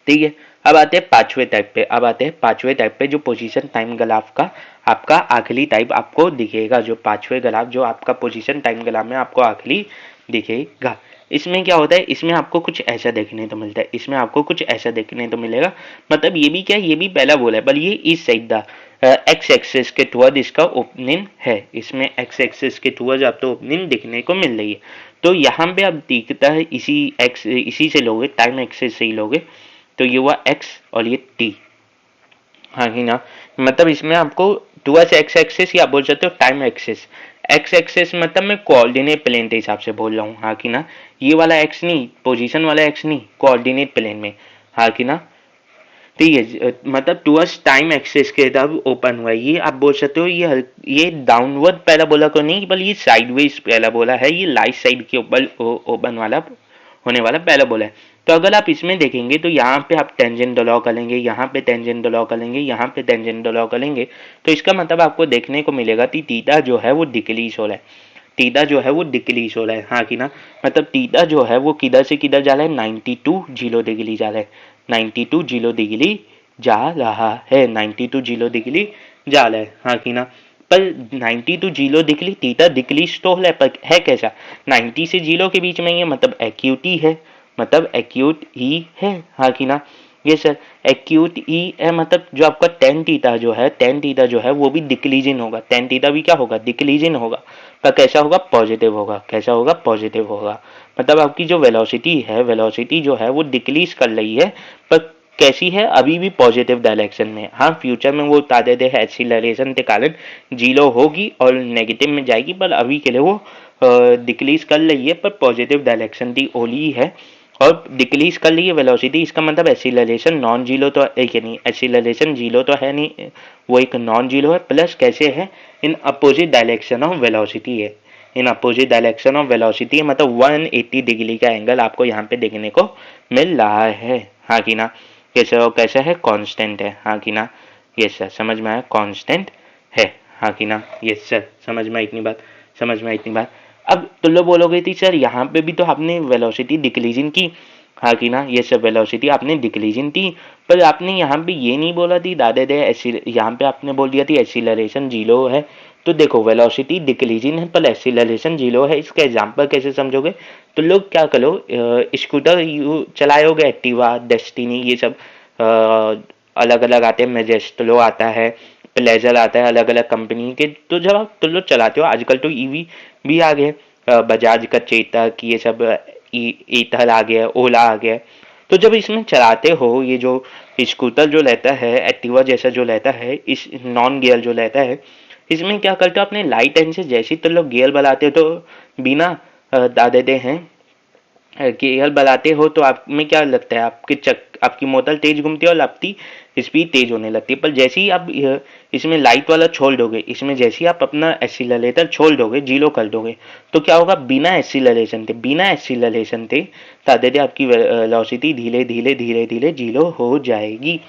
A: ठीक है। अब आते हैं पांचवें टाइप पे। अब आते हैं पांचवें टाइप पे, जो पोजीशन टाइम ग्राफ का आपका आखिरी टाइप आपको दिखेगा। जो पांचवें ग्राफ, जो आपका पोजीशन टाइम ग्राफ में आपको आखिरी दिखेगा। इसमें क्या होता है? इसमें आपको कुछ ऐसा देखने तो मिलता है, इसमें आपको कुछ ऐसा देखने तो मिलेगा। मतलब ये भी क्या, ये भी पहला बोला है, पर ये इस साइड दा एक्स एक्सिस के टुवर्ड इसका ओपनिंग है। इसमें एक्स एक्सिस के टुवर्ड आपको ओपनिंग दिखने को मिल रही है। तो यहाँ पे अब दिखता है इसी से लोगे, टाइम एक्सिस से ही लोगे, तो ये हुआ एक्स और ये टी, हाँ ही ना। मतलब इसमें आपको टुवर्ड्स एक्स एक्सिस, या बोल सकते हो टाइम एक्सिस। एक्स एक्सिस मतलब मैं कोऑर्डिनेट प्लेन के हिसाब से बोल रहा हूँ, हाँ कि ना। ये वाला एक्स नहीं, पोजीशन वाला एक्स नहीं, कोऑर्डिनेट प्लेन में, हाँ कि ना। ठीक है, मतलब टुवर्ड्स टाइम एक्सिस के तब ओपन हुआ है। ये आप बोल सकते हो ये डाउनवर्ड पैराबोला को नहीं, बल्कि ये साइडवेज पैराबोला है। ये लाइट साइड के ऊपर ओपन वाला होने वाला पैराबोला है। तो अगर आप इसमें देखेंगे तो यहाँ पे आप टेंजेंट ड्रॉ करेंगे, यहाँ पे टेंजेंट ड्रॉ करेंगे, यहाँ पे टेंजेंट ड्रॉ करेंगे, तो इसका मतलब आपको देखने को मिलेगा कि थीटा जो है वो डिक्रीज हो रहा है। थीटा जो है वो डिक्रीज हो रहा है, हाँ कि ना। मतलब थीटा जो है वो किधर से किधर जा रहा है? 92 0 डिग्री जा रहा है। 92 0 डिग्री जा रहा है, 92 0 डिग्री जा रहा है, हाँ कि ना। पर 92 0 डिग्री थीटा डिक्रीज तो हो रहा है, पर है कैसा? 90 से 0 के बीच में, ये मतलब एक्यूटी है, मतलब एक्यूट ही है, हाँ कि ना। ये सर एक्यूट ई है, मतलब जो आपका टेन थीटा जो है, टेन थीटा जो है वो भी डिक्रीजिंग होगा, टेन थीटा भी क्या होगा, डिक्रीजिंग होगा, पर कैसा होगा, पॉजिटिव होगा, कैसा होगा, पॉजिटिव होगा। मतलब आपकी जो वेलोसिटी है, वेलोसिटी जो है वो डिक्रीज कर रही है, पर कैसी है, अभी भी पॉजिटिव डायरेक्शन में। हाँ फ्यूचर में वो बता देते हैं एक्सीलरेशन के कारण जीरो होगी और नेगेटिव में जाएगी, पर अभी के लिए वो डिक्रीज कर रही है, पर पॉजिटिव डायरेक्शन दी ओली है और डिक्रीज कर ली है वेलोसिटी। इसका मतलब एक्सीलरेशन नॉन जीरो तो एक नहीं, एक्सीलरेशन जीरो तो है नहीं, वो एक नॉन जीरो है, प्लस कैसे है, in opposite direction of velocity है, in opposite direction of velocity है, मतलब 180 डिग्री का एंगल आपको यहाँ पे देखने को मिल रहा है। हाँ कि ना, कैसे कैसा है, कांस्टेंट है। हाँ कि ना, ये सर समझ में आया, कांस्टेंट है। हाँ कि ना, ये सर समझ में इतनी बात, समझ में इतनी बात। अब तुम लोग बोलोगे थी सर यहाँ पे भी तो आपने वेलोसिटी डिक्रीजिंग की। हाँ कि ना, ये सब वेलोसिटी आपने डिक्रीजिंग थी, पर आपने यहाँ पे ये नहीं बोला थी दादे दे ऐसी, यहाँ पे आपने बोल दिया थी एक्सीलरेशन जीरो है। तो देखो वेलोसिटी डिक्रीजिंग है पर एक्सीलरेशन जीरो है, इसका एग्जांपल कैसे समझोगे, तो लोग क्या करो, स्कूटर यू चलाए होगे, एक्टिवा, डेस्टिनी, ये सब अलग अलग आते हैं, मेजेस्टो आता है, प्लेजर आता है, अलग अलग कंपनी के। तो जब आप तुम लोग चलाते हो, आजकल तो ईवी भी आ गए, बजाज का चेतक, ये सब ईथर आ गया, ओला आ गया। तो जब इसमें चलाते हो, ये जो स्कूटर जो लेता है, एक्टिवा जैसा जो लेता है, इस नॉन गियर जो लेता है, इसमें क्या करते हो, अपने लाइट एंड से जैसे ही तुम लोग गियर बनाते हो तो बिना दादेदे हैं गियर बनाते हो तो आप में क्या लगता है, आपकी मोटर तेज घूमती है और आपकी स्पीड तेज होने लगती है। पर जैसे ही आप इसमें लाइट वाला छोड़ दोगे, इसमें जैसे ही आप अपना एक्सीलरेटर छोड़ दोगे, जीरो कर दोगे, तो क्या होगा, बिना एक्सीलरेशन थे तादेदे आपकी वेलोसिटी धीरे धीरे धीरे धीरे जीरो हो जाएगी।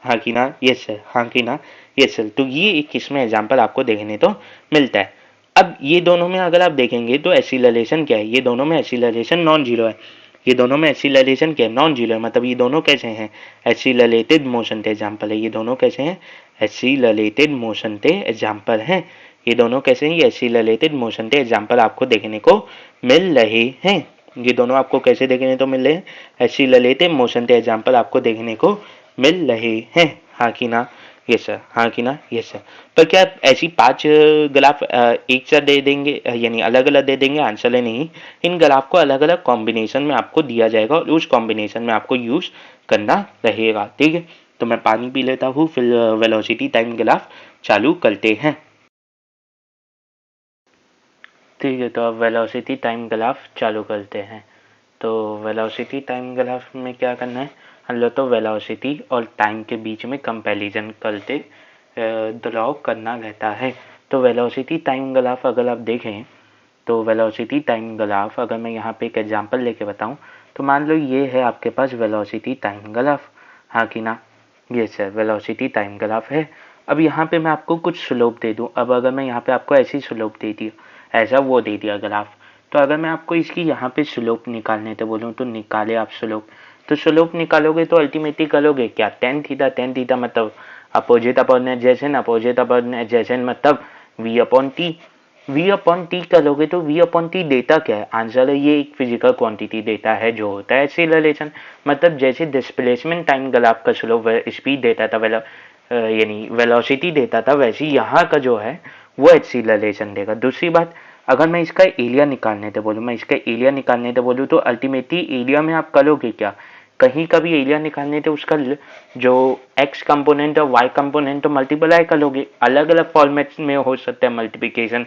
A: हाँ कि ना, यस सर, हाँ कि ना, यस सर। तो ये एक इसमें एग्जाम्पल आपको देखने तो मिलता है। अब ये दोनों में अगर आप देखेंगे तो एक्सीलरेशन क्या है, ये दोनों में एक्सीलरेशन नॉन जीरो है, ये दोनों में एक्सीलरेशन क्या है, नॉन जीरो है, मतलब ये दोनों कैसे हैं, एक्सीलरेटेड मोशन थे एग्जाम्पल है, ये दोनों कैसे हैं, एक्सीलरेटेड मोशन थे एग्जाम्पल हैं, ये दोनों कैसे हैं, ये एक्सीलरेटेड मोशन थे एग्जाम्पल आपको देखने को मिल रहे हैं, ये दोनों आपको कैसे देखने तो मिल रहे हैं, एक्सीलरेटेड मोशन थे एग्जाम्पल आपको देखने को मिल रहे हैं। हाँ कि ना, यस सर, हाँ कि ना, यस सर। पर क्या ऐसी 5 ग्राफ एक साथ दे देंगे, यानी अलग अलग दे देंगे, आंसर है नहीं, इन ग्राफ को अलग अलग कॉम्बिनेशन में आपको दिया जाएगा और उस कॉम्बिनेशन में आपको यूज करना रहेगा। ठीक है, तो मैं पानी पी लेता हूँ, फिर वेलोसिटी टाइम ग्राफ चालू करते हैं। ठीक है, तो अब वेलोसिटी टाइम ग्राफ चालू करते हैं। तो वेलोसिटी टाइम ग्राफ में क्या करना है, हम लोग तो वेलोसिटी और टाइम के बीच में कंपैरिजन करते ड्रॉ करना रहता है। तो वेलोसिटी टाइम ग्राफ अगर आप देखें, तो वेलोसिटी टाइम ग्राफ अगर मैं यहाँ पे एक एग्जांपल लेके बताऊँ, तो मान लो ये है आपके पास वेलोसिटी टाइम ग्राफ। हाँ कि ना, ये सर वेलोसिटी टाइम ग्राफ है। अब यहाँ पे मैं आपको कुछ स्लोप दे दूँ, अब अगर मैं यहाँ पे आपको ऐसी स्लोप दे दी, ऐसा वो दे दिया ग्राफ, तो अगर मैं आपको इसकी यहाँ पे स्लोप निकालने तो बोलूँ तो निकाले आप स्लोप, तो स्लोप निकालोगे तो अल्टीमेटली करोगे क्या, टेन थीटा मतलब opposite upon adjacent, opposite upon adjacent मतलब V upon T, V upon T करोगे तो वी अपॉन टी डेटा क्या है, आंसर है ये एक फिजिकल क्वांटिटी डेटा है जो होता है एक्सीलरेशन। मतलब जैसे डिस्प्लेसमेंट टाइम ग्राफ का स्लोप स्पीड देता था, यानी वेलोसिटी देता था, वैसे यहाँ का जो है वो एक्सीलरेशन देगा। दूसरी बात, अगर मैं इसका एरिया निकालने तो बोलूँ, मैं इसका एरिया निकालने तो बोलूँ तो अल्टीमेटली एरिया में आप करोगे क्या, कहीं का भी एरिया निकालने तो उसका जो एक्स कंपोनेंट और वाई कंपोनेंट तो मल्टीप्लाई करोगे, अलग अलग फॉर्मेट में हो सकता है मल्टीप्लिकेशन,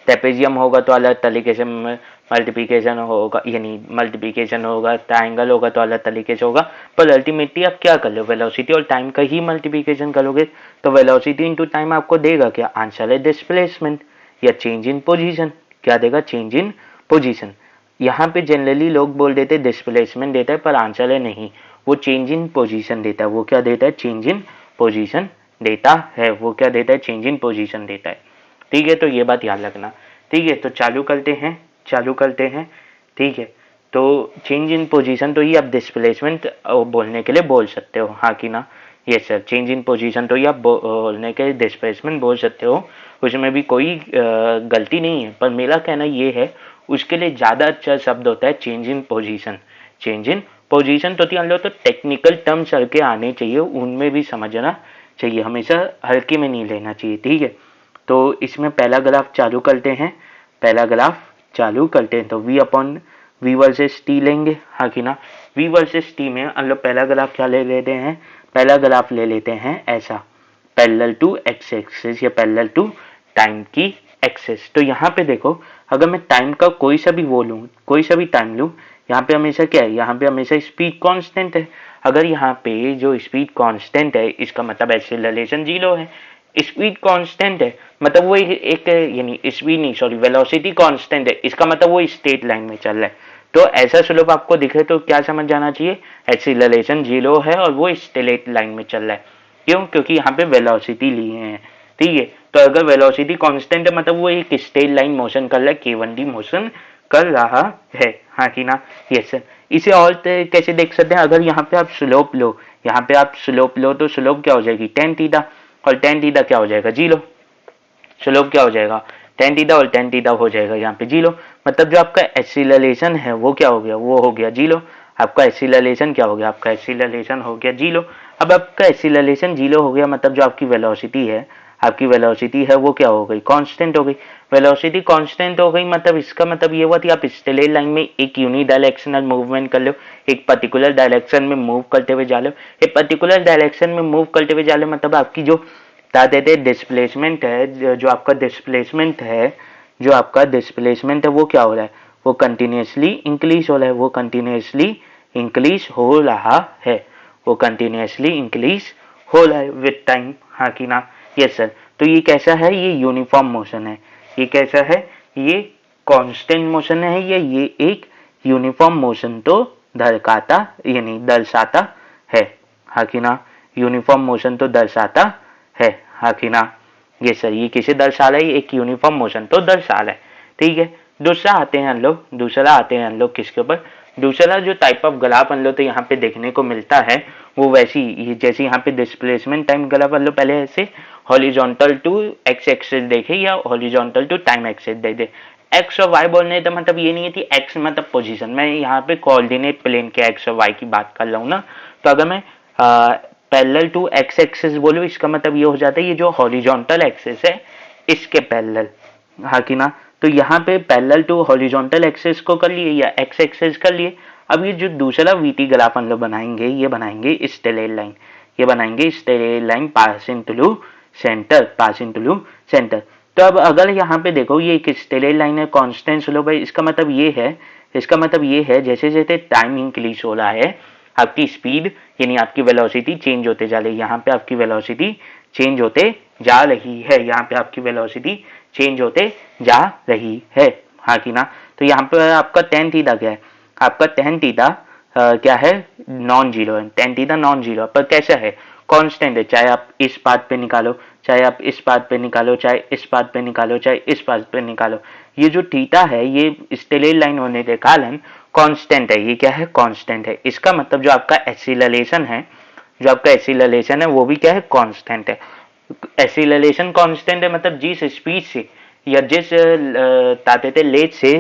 A: ट्रेपेजियम होगा तो अलग तरीके से मल्टीप्लिकेशन होगा, यानी मल्टीप्लिकेशन होगा, ट्राइंगल होगा तो अलग तरीके से होगा, पर अल्टीमेटली आप क्या कर लो, वेलोसिटी और टाइम का ही मल्टीप्लिकेशन करोगे, तो वेलोसिटी इंटू टाइम आपको देगा क्या, आंसर है डिस्प्लेसमेंट या चेंज इन पोजीशन। क्या देगा, चेंज इन पोजीशन। यहाँ पे जनरली लोग बोल देते डिस्प्लेसमेंट देता है, पर आंसर है नहीं, वो चेंज इन पोजीशन देता है। वो क्या देता है, चेंज इन पोजीशन देता है, वो क्या देता है, चेंज इन पोजीशन देता है। ठीक है, तो ये बात याद रखना। ठीक है, तो चालू करते हैं, चालू करते हैं। ठीक है, तो चेंज इन पोजीशन तो ही आप डिस्प्लेसमेंट बोलने के लिए बोल सकते हो। हाँ कि ना, ये सर चेंज इन पोजीशन तो ही आप बोलने के लिए डिस्प्लेसमेंट बोल सकते हो, उसमें भी कोई गलती नहीं है, पर मेरा कहना ये है उसके लिए ज़्यादा अच्छा शब्द होता है change in position, change in position तो थी हम लोग, तो टेक्निकल टर्म चल के आने चाहिए, उनमें भी समझना चाहिए, हमेशा हल्के में नहीं लेना चाहिए, ठीक है। तो इसमें पहला ग्राफ चालू करते हैं, पहला ग्राफ चालू करते हैं, तो v upon v versus t लेंगे, हाँ कि ना। v वर्सेस t में हम लोग पहला ग्राफ क्या ले लेते हैं, पहला ग्राफ ले लेते हैं ऐसा, पैरेलल टू एक्स एक्सिस या पैरेलल टू टाइम की एक्सिस। तो यहाँ पे देखो, अगर मैं टाइम का कोई सा भी वो लूँ, कोई सा भी टाइम लूँ, यहाँ पे हमेशा क्या है, यहाँ पे हमेशा स्पीड कांस्टेंट है। अगर यहाँ पे जो स्पीड कांस्टेंट है, इसका मतलब एक्सेलरेशन 0 है। स्पीड कांस्टेंट है मतलब वो एक यानी स्पीड नहीं, सॉरी, वेलोसिटी कांस्टेंट है, इसका मतलब वो स्ट्रेट लाइन में चल रहा है। तो ऐसा स्लोप आपको दिखे तो क्या समझ जाना चाहिए, एक्सेलरेशन 0 है और वो स्ट्रेट लाइन में चल रहा है। क्यों, क्योंकि यहाँ पे वेलोसिटी लिए हैं, ठीक है। तो अगर वेलोसिटी कांस्टेंट है मतलब वो एक स्ट्रेट लाइन मोशन कर रहा है, k1d मोशन कर रहा है, हाँ कि ना। Yes sir. इसे और कैसे देख सकते हैं, अगर यहाँ पे आप स्लोप लो, यहाँ पे आप स्लोप लो तो स्लोप क्या हो जाएगी, tan थीटा, और tan थीटा क्या हो जाएगा, 0। स्लोप क्या हो जाएगा, tan थीटा और tan थीटा हो जाएगा यहाँ पे 0। मतलब जो आपका एक्सीलरेशन है वो क्या हो गया, वो हो गया 0। आपका एक्सीलरेशन क्या हो गया, आपका एक्सीलरेशन हो गया 0। अब आपका एक्सीलरेशन 0 हो गया मतलब जो आपकी वेलोसिटी है, आपकी वेलोसिटी है वो क्या हो गई, कांस्टेंट हो गई। वेलोसिटी कांस्टेंट हो गई मतलब इसका मतलब ये हुआ कि आप स्ट्रेट लाइन में एक यूनिडायरेक्शनल मूवमेंट कर लो, एक पर्टिकुलर डायरेक्शन में मूव करते हुए जा लो, एक पर्टिकुलर डायरेक्शन में मूव करते हुए जा लो, मतलब आपकी जो बता देते डिस्प्लेसमेंट है, जो आपका डिस्प्लेसमेंट है, जो आपका डिस्प्लेसमेंट है वो क्या हो रहा है, वो कंटिन्यूसली इंक्रीज हो रहा है, वो कंटिन्यूसली इंक्रीज हो रहा है, वो कंटिन्यूसली इंक्रीज हो रहा है विद टाइम, हाँ कि ना। Yes sir. तो ये कैसा है, ये यूनिफॉर्म मोशन है, ये कैसा है, ये कांस्टेंट मोशन है, या ये एक यूनिफॉर्म मोशन तो दर्शाता यानी दर्शाता है, हाँ कि ना। यूनिफॉर्म मोशन तो दर्शाता है, हाँ कि ना। ये सर, ये किसे दर्शा रहा है, एक यूनिफॉर्म मोशन तो दर्शा रहा है, ठीक है। दूसरा आते हैं हम लोग, दूसरा आते हैं हम लोग किसके ऊपर, दूसरा जो टाइप ऑफ ग्राफ हम लोग तो यहाँ पे देखने को मिलता है वो वैसी, जैसे यहाँ पे डिस्प्लेसमेंट टाइम ग्राफ हम लोग पहले ऐसे हॉरिजॉन्टल टू एक्स एक्सिस देखे या हॉरिजॉन्टल टू टाइम एक्सिस दे दे। एक्स और वाई बोलने का मतलब ये नहीं है कि एक्स मतलब पोजीशन, मैं यहाँ पे कोऑर्डिनेट प्लेन के एक्स और वाई की बात कर रहा हूँ ना। तो अगर मैं पैरेलल टू एक्स एक्सिस बोलो, इसका मतलब ये हो जाता है ये जो हॉरिजॉन्टल एक्सिस है इसके पैरेलल, हाँ कि ना। तो यहाँ पे पैरेलल टू हॉरिजॉन्टल एक्सिस को कर लिए या एक्स एक्सिस कर लिए। अब ये जो दूसरा वीटी ग्राफ हम लोग बनाएंगे, ये बनाएंगे स्ट्रेट लाइन, ये बनाएंगे straight line passing through centre, passing through centre. तो अब अगर यहाँ पे देखो ये एक स्ट्रेट लाइन है, कांस्टेंट स्लोप है, इसका मतलब ये है, इसका मतलब ये है जैसे जैसे टाइम इंक्रीज हो रहा है आपकी स्पीड यानी आपकी वेलोसिटी चेंज होते जा रही है। यहाँ पे आपकी वेलोसिटी चेंज होते जा रही है, यहाँ पे आपकी वेलोसिटी चेंज होते जा रही है, हाँ कि ना। तो यहाँ पे आपका tan थीटा क्या है, आपका tan थीटा क्या है, नॉन जीरो है, tan थीटा नॉन जीरो, पर कैसा है, कांस्टेंट है। चाहे आप इस पाथ पे निकालो, चाहे आप इस पाथ पे निकालो, चाहे इस पाथ पे निकालो, चाहे इस पाथ पे निकालो, ये जो थीटा है ये स्ट्रेट लाइन होने के कारण कांस्टेंट है। ये क्या है, कांस्टेंट है। इसका मतलब जो आपका एक्सीलरेशन है, जो आपका एक्सीलरेशन है वो भी क्या है, कांस्टेंट है। एक्सीलरेशन कांस्टेंट है मतलब जिस स्पीड से या जिस ताते लेट से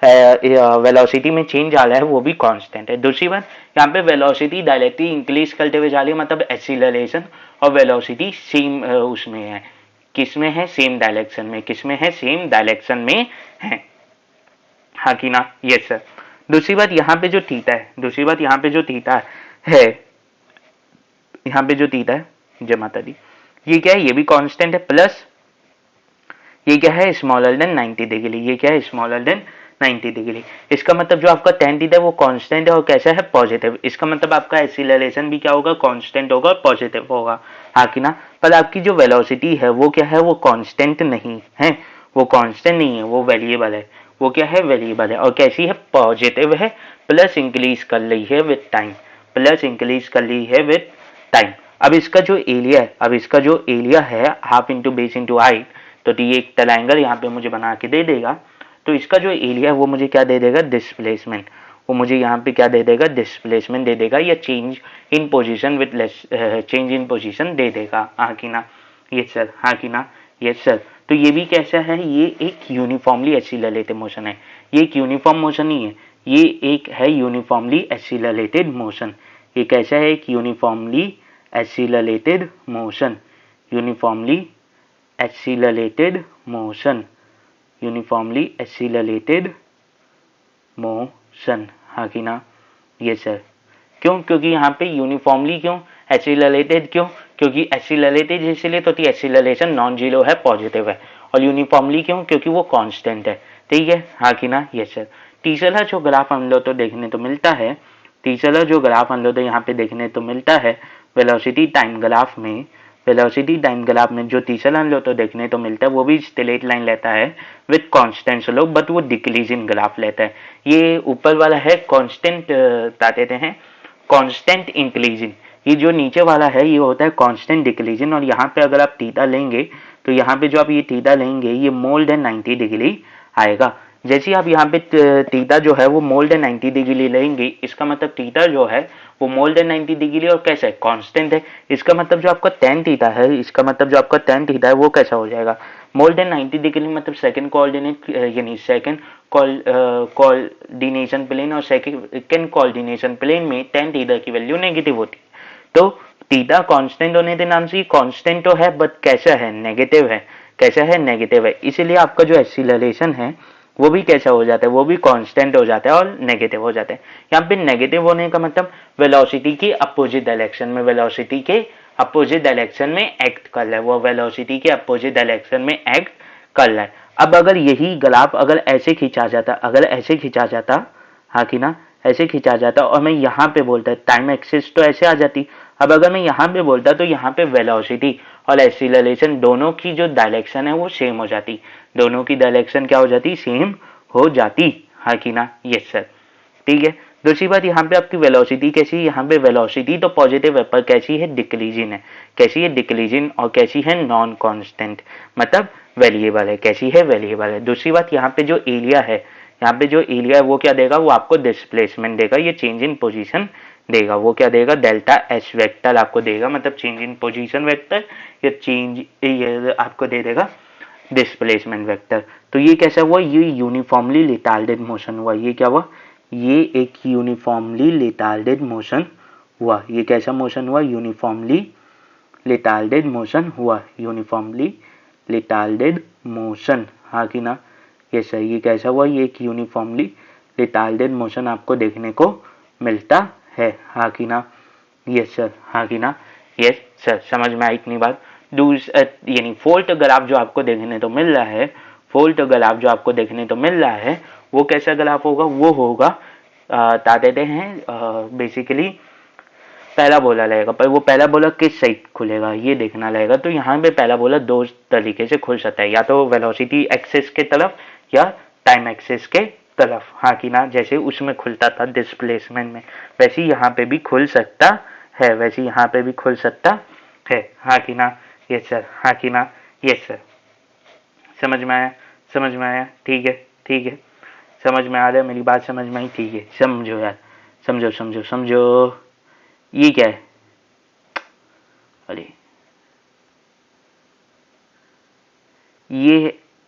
A: वेलोसिटी में चेंज आ रहा है वो भी कांस्टेंट है। दूसरी बात, यहाँ पे वेलोसिटी डायरेक्टली इंक्रीज करते हुए जा रही है, मतलब एक्सीलरेशन और वेलोसिटी सेम उसमें है, किसमें है, सेम डायरेक्शन में, किसमें है, सेम डायरेक्शन में है, हाँ कि ना। Yes sir. दूसरी बात यहाँ पे जो थीटा है, दूसरी बात यहाँ पे जो थीटा है, यहाँ पे जो थीटा है, जय माता दी, ये क्या है, ये भी कांस्टेंट है, प्लस ये क्या है, स्मॉलर देन 90 डिग्री, ये क्या है, स्मॉलर देन 90 डिग्री। इसका मतलब जो आपका tan थीटा है वो कांस्टेंट है और कैसा है, पॉजिटिव। इसका मतलब आपका एक्सीलरेशन भी क्या होगा, कांस्टेंट होगा, पॉजिटिव होगा, हाँ कि ना। पर आपकी जो वेलोसिटी है वो क्या है, वो कांस्टेंट नहीं है, वो कांस्टेंट नहीं है, वो वेरिएबल है। वो क्या है, वेरिएबल है, और कैसी है, पॉजिटिव है, प्लस इंक्रीज कर रही है विद टाइम, प्लस इंक्रीज कर रही है विद टाइम। अब इसका जो एरिया है, अब इसका जो एरिया है half into base into height, तो ये एक ट्रायंगल यहाँ पे मुझे बना के दे देगा। तो इसका जो एरिया है वो मुझे क्या दे देगा, डिस्प्लेसमेंट, वो मुझे यहाँ पे क्या दे देगा, डिस्प्लेसमेंट दे देगा, या change in position with less, change in position दे देगा, हाँ कि ना। यस सर, हाँ कि ना। Yes sir. तो ये भी कैसा है, ये एक यूनिफॉर्मली एक्सीलरेटेड मोशन है, ये एक यूनिफॉर्म मोशन नहीं है, ये एक है यूनिफॉर्मली एक्सीलरेटेड मोशन। ये कैसा है? एक uniformly accelerated motion, uniformly accelerated motion, uniformly accelerated motion, हाँ कि ना? ये सर। क्यों? क्योंकि यहाँ पे यूनिफॉर्मली क्यों, एक्सीलरेटेड क्यों? क्योंकि एक्सीलरेटेड इसलिए तो एक्सीलरेशन नॉन जीरो है, पॉजिटिव है। और यूनिफॉर्मली क्यों? क्योंकि वो कांस्टेंट है। ठीक है, हाँ कि ना? Yes sir. तीसरा जो ग्राफ हम लोग तो देखने तो मिलता है, तीसरा जो ग्राफ हम लोग तो यहाँ पे देखने तो मिलता है वेलोसिटी टाइम ग्राफ में, वेलोसिटी टाइम ग्राफ में जो तीसरा हम लोग तो देखने तो मिलता है वो भी स्ट्रेट लाइन लेता है विथ कांस्टेंट स्लोप, बट वो डिक्रीजिंग ग्राफ लेता है। ये ऊपर वाला है कांस्टेंट, क्या कहते हैं, कांस्टेंट इंक्रीजिंग। ये जो नीचे वाला है ये होता है कांस्टेंट डिक्रीजिंग। और यहाँ पे अगर आप थीटा लेंगे तो यहाँ पे जो आप ये थीटा लेंगे ये मोर देन 90 डिग्री आएगा। जैसे आप यहाँ पे थीटा जो है वो मोर देन 90 डिग्री लेंगे, इसका मतलब थीटा जो है वो मोर देन 90 डिग्री और कैसा है, कांस्टेंट है। इसका मतलब जो आपका tan थीटा है, इसका मतलब जो आपका tan थीटा है वो कैसा हो जाएगा, मोर देन 90 डिग्री, मतलब सेकंड कोऑर्डिनेट यानी सेकंड कोऑर्डिनेशन प्लेन और सेकंड कोऑर्डिनेशन प्लेन में tan थीटा की वैल्यू नेगेटिव होती है। तो थीटा कांस्टेंट होने के नाम से कांस्टेंट तो है, बट कैसा है, नेगेटिव है। कैसा है, नेगेटिव है। इसीलिए आपका जो एक्सीलरेशन है वो भी कैसा हो जाता है, वो भी कांस्टेंट हो जाता है और नेगेटिव हो जाता है। यहाँ पे नेगेटिव होने का मतलब वेलोसिटी की अपोजिट डायरेक्शन में, वेलोसिटी के अपोजिट डायरेक्शन में एक्ट कर रहा है, वो वेलोसिटी के अपोजिट डायरेक्शन में एक्ट कर रहा है। अब अगर यही ग्राफ अगर ऐसे खींचा जाता, अगर ऐसे खींचा जाता, हाँ कि ना, ऐसे खींचा जाता और मैं यहाँ पे बोलता टाइम एक्सिस तो ऐसे आ जाती। अब अगर मैं यहाँ पे बोलता तो यहाँ पे वेलोसिटी और एक्सीलरेशन दोनों की जो डायरेक्शन है वो सेम हो जाती, दोनों की डायरेक्शन क्या हो जाती, सेम हो जाती, हाँ कि ना? Yes sir. ठीक है। दूसरी बात यहाँ पे आपकी वेलोसिटी कैसी है, यहाँ पे वेलोसिटी तो पॉजिटिव है पर कैसी है, डिक्रीजिंग है। कैसी है, डिक्रीजिंग। और कैसी है, नॉन कांस्टेंट, मतलब वेरिएबल है। कैसी है, वेरिएबल है। दूसरी बात यहाँ पे जो एरिया है, यहाँ पे जो एरिया है वो क्या देगा, वो आपको डिस्प्लेसमेंट देगा, ये चेंज इन पोजीशन देगा। वो क्या देगा, डेल्टा एस वेक्टर आपको देगा, मतलब चेंज इन पोजीशन वेक्टर, या चेंज ये आपको दे देगा डिस्प्लेसमेंट वेक्टर। तो ये कैसा हुआ, ये यूनिफॉर्मली रिटार्डेड मोशन हुआ। ये क्या हुआ, ये एक यूनिफॉर्मली रिटार्डेड मोशन हुआ। ये कैसा मोशन हुआ, यूनिफॉर्मली रिटार्डेड मोशन हुआ, यूनिफॉर्मली रिटार्डेड मोशन, हाँ कि ना? ये सही। ये कैसा हुआ, ये एक यूनिफॉर्मली रिटार्डेड मोशन आपको देखने को मिलता है, हाँ कि ना? यस सर, हाँ कि ना? Yes sir. समझ में आई इतनी बात? यानी फोल्ट ग्राफ जो आपको देखने तो मिल रहा है, फोल्ट ग्राफ जो आपको देखने तो मिल रहा है वो कैसा ग्राफ होगा, वो होगा क्या देते हैं, बेसिकली पहला बोला रहेगा। पर वो पहला बोला किस साइड खुलेगा ये देखना रहेगा। तो यहाँ पे पहला बोला दो तरीके से खुल सकता है, या तो वेलोसिटी एक्सिस के तरफ या टाइम एक्सिस के तरफ, हाँ कि ना? जैसे उसमें खुलता था डिस्प्लेसमेंट में, वैसे यहाँ पे भी खुल सकता है, वैसे यहाँ पे भी खुल सकता है, हाँ कि ना? यस सर, हाँ कि ना? Yes sir. समझ में आया, समझ में आया? ठीक है, ठीक है। समझ में आ रहा है मेरी बात, समझ में आई? ठीक है, समझो यार, समझो समझो समझो। ये क्या है, अरे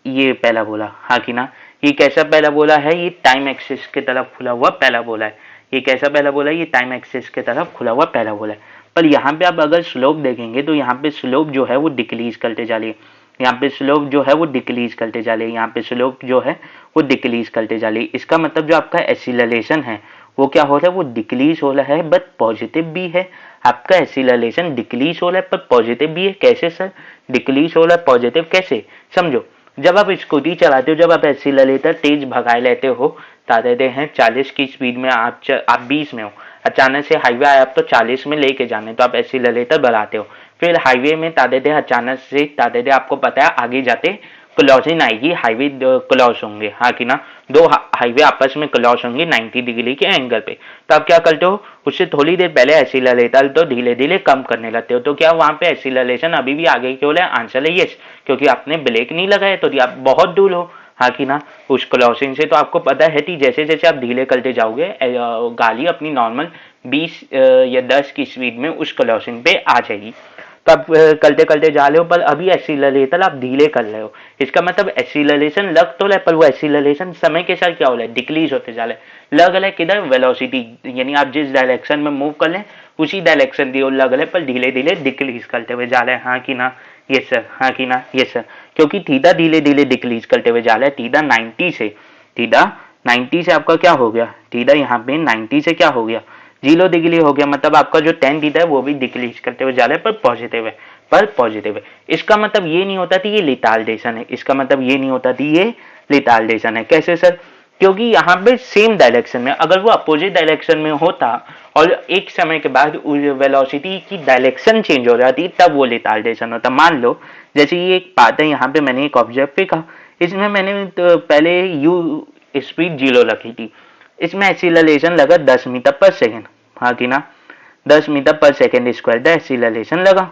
A: ये पहला बोला, हाँ कि ना? ये कैसा पहला बोला है, ये टाइम एक्सिस की तरफ खुला हुआ पहला बोला है। ये कैसा पहला बोला है, ये टाइम एक्सिस की तरफ खुला हुआ पहला बोला है। पर यहाँ पे आप अगर स्लोप देखेंगे तो यहाँ पे स्लोप जो है वो डिक्रीज करते जा रही है, यहाँ पे स्लोप जो है वो डिक्रीज करते जा रही है, यहाँ पे स्लोप जो है वो डिक्रीज करते जा रही है। इसका मतलब जो आपका एक्सीलरेशन है वो क्या हो रहा है, वो डिक्रीज हो रहा है, बट पॉजिटिव भी है। आपका एक्सीलरेशन डिक्रीज हो रहा है पर पॉजिटिव भी है। कैसे सर, डिक्रीज हो रहा है पॉजिटिव कैसे, समझो। जब आप स्कूटी चलाते हो, जब आप एक्सीलरेटर तेज भगा लेते हो, देते हैं 40 की स्पीड में, आप 20 में हो, अचानक से हाईवे आया, आप तो 40 में लेके जाने, तो आप एक्सीलरेटर बढ़ाते हो। फिर हाईवे में तादेते अचानक से तादेते आपको पता है आगे जाते क्लॉजिंग आएगी, हाईवे क्लॉज होंगे, हाँ कि ना? दो हाईवे आपस में क्लॉज होंगे 90 डिग्री के एंगल पे। तो आप क्या करते हो, उससे थोड़ी देर पहले एक्सीलरेटर तो धीरे धीरे कम करने लगते हो। तो क्या वहां पे एक्सीलरेशन अभी भी आगे की ओर है? आंसर है यस, क्योंकि आपने ब्रेक नहीं लगाया तो आप बहुत दूर हो, हाँ कि ना? उस क्रॉसिंग से। तो आपको पता है कि जैसे जैसे आप धीरे करते जाओगे गाड़ी अपनी नॉर्मल 20 या 10 की स्पीड में उस क्रॉसिंग पे आ जाएगी। तो आप करते करते जा रहे हो, पर अभी एक्सीलरेटर आप धीरे कर रहे हो। इसका मतलब एक्सीलरेशन लग तो रहा है, पर वो एक्सीलरेशन समय के साथ क्या हो रहा है, डिक्रीज होते जा रहा है। लग रहा है किधर, वेलोसिटी, यानी आप जिस डायरेक्शन में मूव कर लें उसी डायरेक्शन की ओर लग रहा है, पर धीरे धीरे डिक्रीज करते हुए जा रहे हैं। हाँ कि ना, ये सर, हाँ कि ना, ये सर, क्योंकि थीटा धीरे धीरे डिक्रीज करते हुए जा रहा है। थीटा 90 से आपका क्या हो गया, थीटा यहाँ पे 90 से क्या हो गया, 0 डिग्री हो गया। मतलब आपका जो टेन थीटा है वो भी डिक्रीज करते हुए जा रहा है, पर पॉजिटिव है, पर पॉजिटिव है। इसका मतलब ये नहीं होता थी ये रिटार्डेशन है, इसका मतलब ये नहीं होता थी ये रिटार्डेशन है। कैसे सर, क्योंकि यहाँ पे सेम डायरेक्शन में, अगर वो अपोजिट डायरेक्शन में होता और एक समय के बाद वेलोसिटी की डायरेक्शन चेंज हो जाती, तब वो रिटार्डेशन होता। मान लो जैसे ये एक बात है, यहाँ पे मैंने एक ऑब्जेक्ट फेंका, इसमें मैंने तो पहले यू स्पीड 0 रखी थी, इसमें एक्सीलरेशन लगा 10 मीटर पर सेकेंड। हाँ कि ना, 10 मीटर पर सेकेंड स्क्वायर एक्सीलरेशन लगा।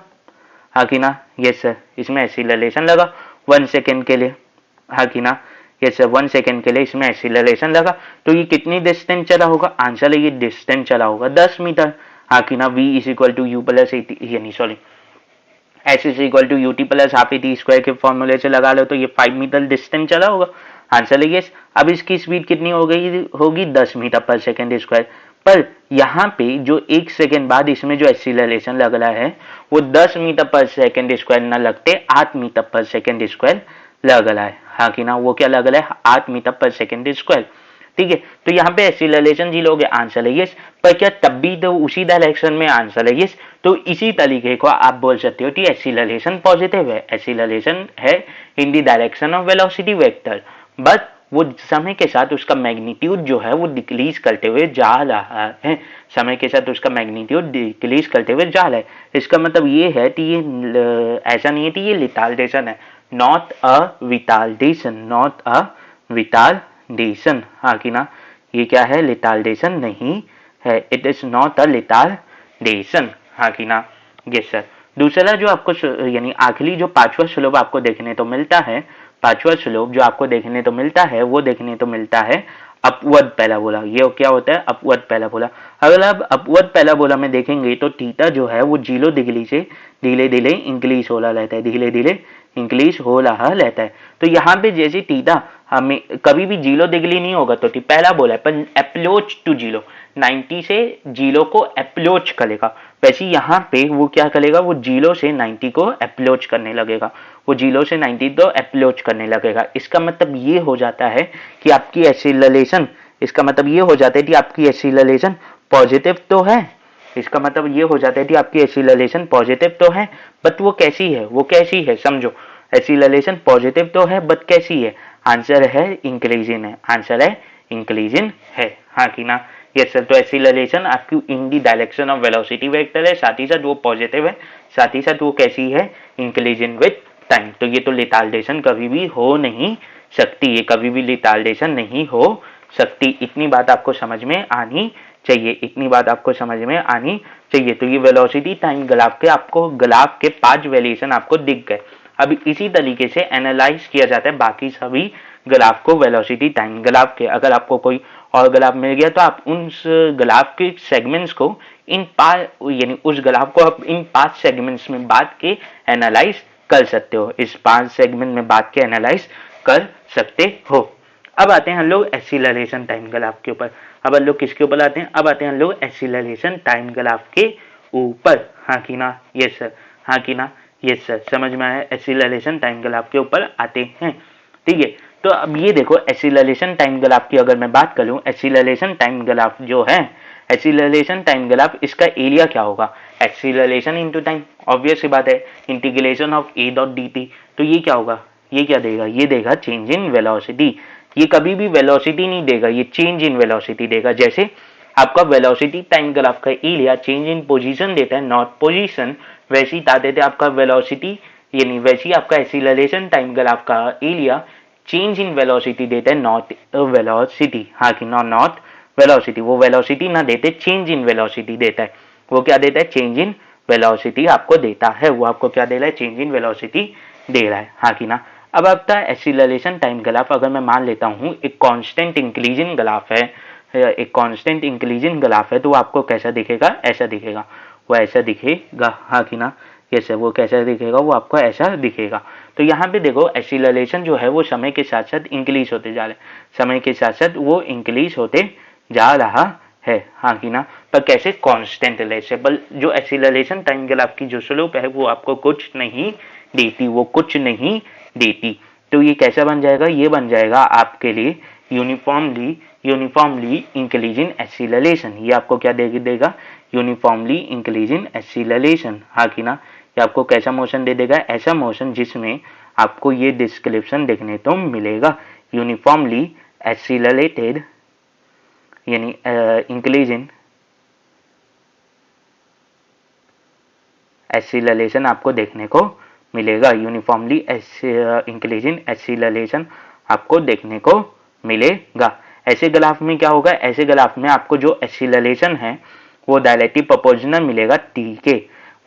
A: हाँ कि ना, यस सर, इसमें एक्सीलरेशन लगा 1 सेकेंड के लिए। हाँ कि ना, यस सर, 1 सेकेंड के लिए इसमें एक्सीलरेशन लगा। तो ये कितनी डिस्टेंस चला होगा, आंसर है ये डिस्टेंस चला होगा 10 मीटर। हाँ कि ना, v is equal to you plus यानी sorry S is equal to UT plus half T square के फॉर्मूले से लगा लो तो ये 5 मीटर डिस्टेंस चला होगा। आंसर है यस। अब इसकी स्पीड कितनी हो गई होगी, 10 मीटर पर सेकेंड स्क्वायर। पर यहाँ पे जो 1 सेकेंड बाद इसमें जो एक्सीलरेशन लग रहा है वो 10 मीटर पर सेकेंड स्क्वायर न लगते 8 मीटर पर सेकेंड स्क्वायर लग रहा है। हाँ कि ना, वो क्या लग रहा है, 8 मीटर पर सेकेंड स्क्वायर। ठीक है, तो यहाँ पे एक्सीलरेशन 0 हो गया, आंसर है यस। पर क्या तब भी तो उसी डायरेक्शन में, आंसर है यस। तो इसी तरीके को आप बोल सकते हो कि एक्सीलरेशन पॉजिटिव है, एक्सीलरेशन है in the direction of velocity vector, but वो समय के साथ उसका मैग्नीट्यूड जो है वो डिक्रीज करते हुए जा रहा है, समय के साथ उसका मैग्नीट्यूड डिक्रीज करते हुए जा रहा है। इसका मतलब ये है कि ये ऐसा नहीं है कि ये रिटार्डेशन है, not a retardation, not a retardation. हाँ कि ना, ये क्या है, रिटार्डेशन नहीं है, it is not a retardation. हाँ कि ना, यस सर। दूसरा जो आपको यानी आखिरी जो पांचवा स्लोप आपको देखने तो मिलता है, पांचवा स्लोप जो आपको देखने तो मिलता है वो देखने तो मिलता है अपवर्ड पैराबोला। ये क्या होता है, अपवर्ड पैराबोला। अगर आप अपवर्ड पैराबोला में देखेंगे तो थीटा जो है वो 0 डिग्री से धीरे धीरे इंक्रीज हो रहा रहता है, धीरे धीरे इंक्रीज हो रहा रहता है। तो यहाँ पे जैसे थीटा हमें कभी भी 0 डिग्री नहीं होगा तो पहला बोला है, पर अप्रोच टू 0, 90 से 0 को अप्रोच करेगा, वैसे यहाँ पे वो क्या करेगा, वो 0 से 90 को अप्रोच करने लगेगा, वो 0 से 90 तो अप्रोच करने लगेगा। इसका मतलब ये हो जाता है कि आपकी एक्सीलरेशन, इसका मतलब ये हो जाता है कि आपकी एक्सीलरेशन पॉजिटिव तो है, इसका मतलब ये हो जाता है कि आपकी एक्सीलरेशन पॉजिटिव तो है, बट वो कैसी है, वो कैसी है समझो, एक्सीलरेशन पॉजिटिव तो है बट कैसी है, आंसर है इंक्रीजिंग है, आंसर है इंक्रीजिंग है। हाँ कि ना, यस सर। तो एक्सीलरेशन आपकी in the direction of velocity vector है, साथ ही साथ वो पॉजिटिव है, साथ ही साथ वो कैसी है, इंक्रीजिंग विद टाइम। तो ये तो रिटार्डेशन कभी भी हो नहीं सकती, ये कभी भी रिटार्डेशन नहीं हो सकती। इतनी बात आपको समझ में आनी चाहिए, इतनी बात आपको समझ में आनी चाहिए। तो ये वेलोसिटी टाइम ग्राफ के आपको ग्राफ के 5 वेरिएशन आपको दिख गए। अब इसी तरीके से एनालाइज किया जाता है बाकी सभी ग्राफ को, वेलोसिटी टाइम ग्राफ के। अगर आपको कोई और ग्राफ मिल गया तो आप उस ग्राफ के सेगमेंट्स को इन यानी उस ग्राफ को आप इन 5 सेगमेंट्स में बांट के एनालाइज कर सकते हो, इस 5 सेगमेंट में बांट के एनालाइज कर सकते हो। अब आते हैं हम लोग एक्सीलरेशन टाइम ग्राफ के ऊपर। अब हम लोग किसके ऊपर आते हैं, अब आते हैं हम लोग एक्सीलरेशन टाइम ग्राफ के ऊपर। हाँ कि ना, यस सर, हाँ कि ना, यस सर, समझ में आया। एक्सीलरेशन टाइम ग्राफ के ऊपर आते हैं, ठीक है। तो अब ये देखो, एक्सीलरेशन टाइम ग्राफ की अगर मैं बात करूं, एक्सीलरेशन टाइम ग्राफ जो है, एक्सीलरेशन टाइम ग्राफ, इसका एरिया क्या होगा, एक्सीलरेशन इनटू टाइम, ऑब्वियस सी बात है, integration of a dot D T. तो ये क्या होगा, ये क्या देगा, ये देगा चेंज इन वेलोसिटी। ये कभी भी वेलोसिटी नहीं देगा, ये चेंज इन वेलोसिटी देगा। जैसे आपका वेलोसिटी टाइम ग्राफ का एरिया चेंज इन पोजीशन देता है, नॉट पोजीशन, वैसे ही देते हैं आपका वेलोसिटी, यानी वैसे ही आपका एक्सीलरेशन टाइम ग्राफ का एरिया चेंज इन वेलोसिटी देता है, नॉट वेलोसिटी। हाँ कि नॉट वेलोसिटी, वो वेलोसिटी ना देते, चेंज इन वेलोसिटी देता है। वो क्या देता है, चेंज इन वेलोसिटी आपको देता है, वो आपको क्या दे रहा है, चेंज इन वेलोसिटी दे रहा है। हाँ कि ना। अब आपका एक्सीलरेशन टाइम ग्राफ अगर मैं मान लेता हूँ एक कांस्टेंट इंक्रीजिंग ग्राफ है, एक कांस्टेंट इंक्रीजिंग ग्राफ है, तो आपको कैसा दिखेगा, ऐसा दिखेगा, वो ऐसा दिखेगा। हाँ कि ना, ये सर वो कैसा दिखेगा, वो आपको ऐसा दिखेगा। तो यहाँ पे देखो एक्सीलरेशन जो है वो समय के साथ साथ इंक्रीज होते जा रहा है, समय के साथ साथ वो इंक्रीज होते जा रहा है, हाँ कि ना। पर कैसे, कांस्टेंट लेसेबल जो एक्सीलरेशन टाइम ग्राफ की जो स्लोप है वो आपको कुछ नहीं देती, वो कुछ नहीं देती। तो ये कैसा बन जाएगा, ये बन जाएगा आपके लिए यूनिफॉर्मली इंक्रीजिंग एक्सीलरेशन। ये आपको क्या देगा, यूनिफॉर्मली इंक्रीजिंग एक्सीलरेशन, हाँ कि ना। ये आपको कैसा मोशन दे देगा, ऐसा मोशन जिसमें आपको ये डिस्क्रिप्शन देखने तो मिलेगा, यूनिफॉर्मली एक्सीलरेटेड यानी इंक्रीजिंग एक्सीलरेशन आपको देखने को मिलेगा, यूनिफॉर्मली इंक्रीजिंग एक्सीलरेशन आपको देखने को मिलेगा। ऐसे ग्राफ में क्या होगा, ऐसे ग्राफ में आपको जो एक्सीलरेशन है वो डायरेक्टली प्रोपोर्शनल मिलेगा टी के,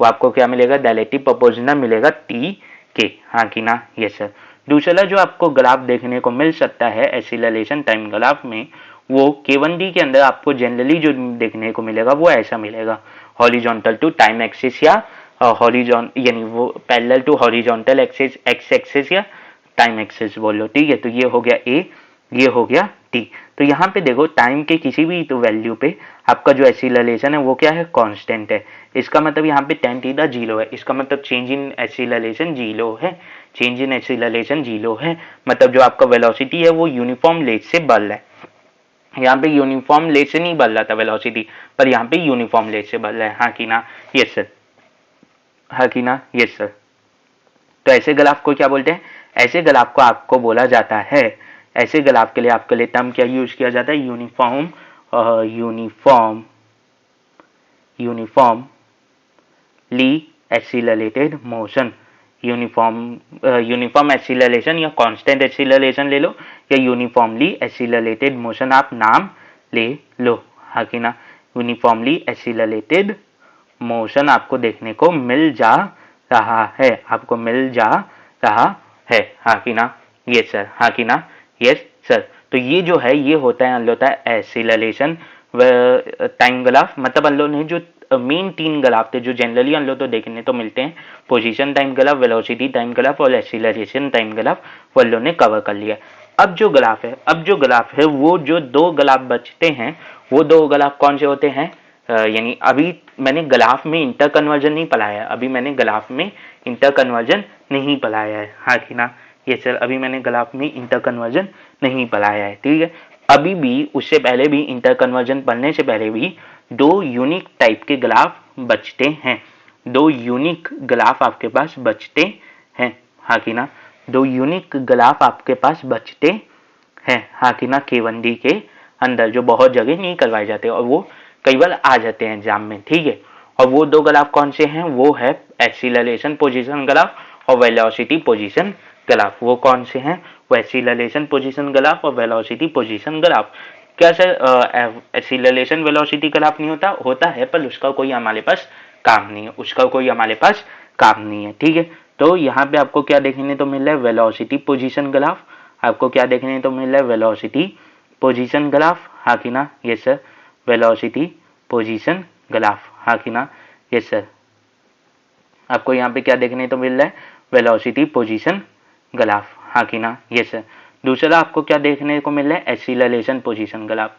A: वो आपको क्या मिलेगा, डायरेक्टली प्रोपोर्शनल मिलेगा टी के, हाँ कि ना। Yes sir. दूसरा जो आपको ग्राफ देखने को मिल सकता है एक्सीलरेशन टाइम ग्राफ में, वो K1D के अंदर आपको जनरली जो देखने को मिलेगा वो ऐसा मिलेगा, हॉरिजॉन्टल टू टाइम एक्सिस या यानी वो parallel to horizontal axis x axis या टाइम एक्सिस बोल लो, ठीक है। तो ये हो गया ए, ये हो गया टी। तो यहाँ पे देखो टाइम के किसी भी तो वैल्यू पे आपका जो एक्सीलरेशन है वो क्या है, कांस्टेंट है। इसका मतलब यहाँ पे tan थीटा 0 है, इसका मतलब चेंज इन एक्सीलरेशन 0 है, चेंज इन एक्सीलरेशन 0 है। मतलब जो आपका वेलोसिटी है वो यूनिफॉर्म लेट से बढ़ रहा है। यहाँ पे यूनिफॉर्म लेट से नहीं बढ़ रहा था वेलोसिटी, पर यहाँ पे यूनिफॉर्म लेट से बढ़ रहा है, हाँ कि ना। यस सर, हाँ कि ना। Yes sir. तो ऐसे ग्राफ को क्या बोलते हैं, ऐसे ग्राफ को आपको बोला जाता है, ऐसे ग्राफ के लिए आपके लिए टर्म क्या यूज किया जाता है, uniformly accelerated motion. Uniform acceleration या कांस्टेंट एक्सीलरेशन ले लो, या यूनिफॉर्मली एक्सीलरेटेड मोशन आप नाम ले लो, हाँ कि ना। यूनिफॉर्मली एक्सीलरेटेड मोशन आपको देखने को मिल जा रहा है, आपको मिल जा रहा है, हाँ कि ना। यस सर, हाँ कि ना। Yes sir. तो ये जो है ये होता है एक्सीलरेशन टाइम ग्राफ। मतलब हम लोग ने जो मेन 3 ग्राफ थे जो जनरली हम लोग तो देखने तो मिलते हैं, position time graph, velocity time graph और एक्सीलरेशन टाइम ग्राफ, वो हम लोग ने कवर कर लिया। अब जो ग्राफ है वो जो 2 ग्राफ बचते हैं, वो 2 ग्राफ कौन से होते हैं, यानी अभी मैंने ग्राफ में इंटर कन्वर्जन नहीं पढ़ाया है, अभी मैंने ग्राफ में इंटर कन्वर्जन नहीं पढ़ाया है, हाँ कि ना। ये सर, अभी मैंने ग्राफ में इंटर कन्वर्जन नहीं पढ़ाया है, ठीक है। अभी भी उससे पहले भी इंटर कन्वर्जन पढ़ने से पहले भी 2 यूनिक टाइप के ग्राफ बचते हैं, 2 यूनिक ग्राफ आपके पास बचते हैं, हाँ कि ना। 2 यूनिक ग्राफ आपके पास बचते हैं, हाँ कि ना, K1D के अंदर, जो बहुत जगह नहीं करवाए जाते और वो कई बार आ जाते हैं एग्जाम में, ठीक है। और वो 2 ग्राफ कौन से हैं, वो है एक्सीलरेशन पोजीशन ग्राफ और वेलोसिटी पोजीशन ग्राफ। वो कौन से हैं, वो एक्सीलरेशन पोजीशन ग्राफ और वेलोसिटी पोजीशन ग्राफ। क्या सर एक्सीलरेशन वेलोसिटी ग्राफ नहीं होता है, पर उसका कोई हमारे पास काम नहीं है, उसका कोई हमारे पास काम नहीं है, ठीक है। तो यहाँ पे आपको क्या देखने तो मिल रहा है, वेलोसिटी पोजीशन ग्राफ, आपको क्या देखने तो मिल रहा है, वेलोसिटी पोजीशन ग्राफ, हाँ कि ना। Yes sir, velocity position graph, हाँ कि ना। यस सर, आपको यहाँ पे क्या देखने तो मिल रहा है, वेलोसिटी पोजीशन ग्राफ, हाँ कि ना। Yes sir. दूसरा आपको क्या देखने को मिल रहा है, acceleration position graph,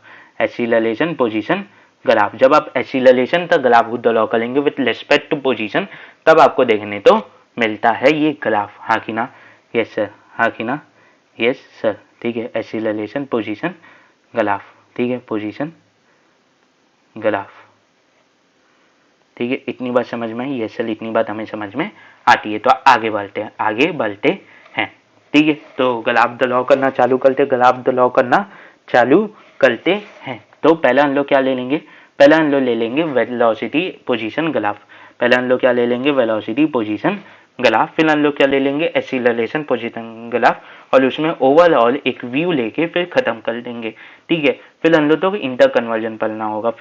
A: acceleration position graph. जब आप एक्सीलरेशन तक ग्राफ को ड्रॉ करेंगे विथ रिस्पेक्ट टू पोजीशन, तब आपको देखने तो मिलता है ये ग्राफ, हाँ कि ना। यस सर, हाँ कि ना। यस सर, ठीक है, एक्सीलरेशन पोजीशन ग्राफ, ठीक है, पोजीशन ग्राफ, ठीक है। इतनी बात समझ में आई, यस सर, इतनी बात हमें समझ में आती है। तो आगे बढ़ते हैं, ठीक है। तो ग्राफ ड्रॉ करना चालू करते हैं। तो पहला हम लोग क्या ले लेंगे, पहला हम लोग ले लेंगे वेलोसिटी पोजीशन ग्राफ, पहला हम लोग क्या ले लेंगे, वेलोसिटी पोजीशन ग्राफ। फिर हम लोग क्या ले लेंगे, एक्सीलरेशन पोजीशन ग्राफ, और उसमें ओवरऑल एक व्यू लेके फिर खत्म कर देंगे, ठीक है। फिर हम लोग तो इंटर कन्वर्जन पढ़ना होगा,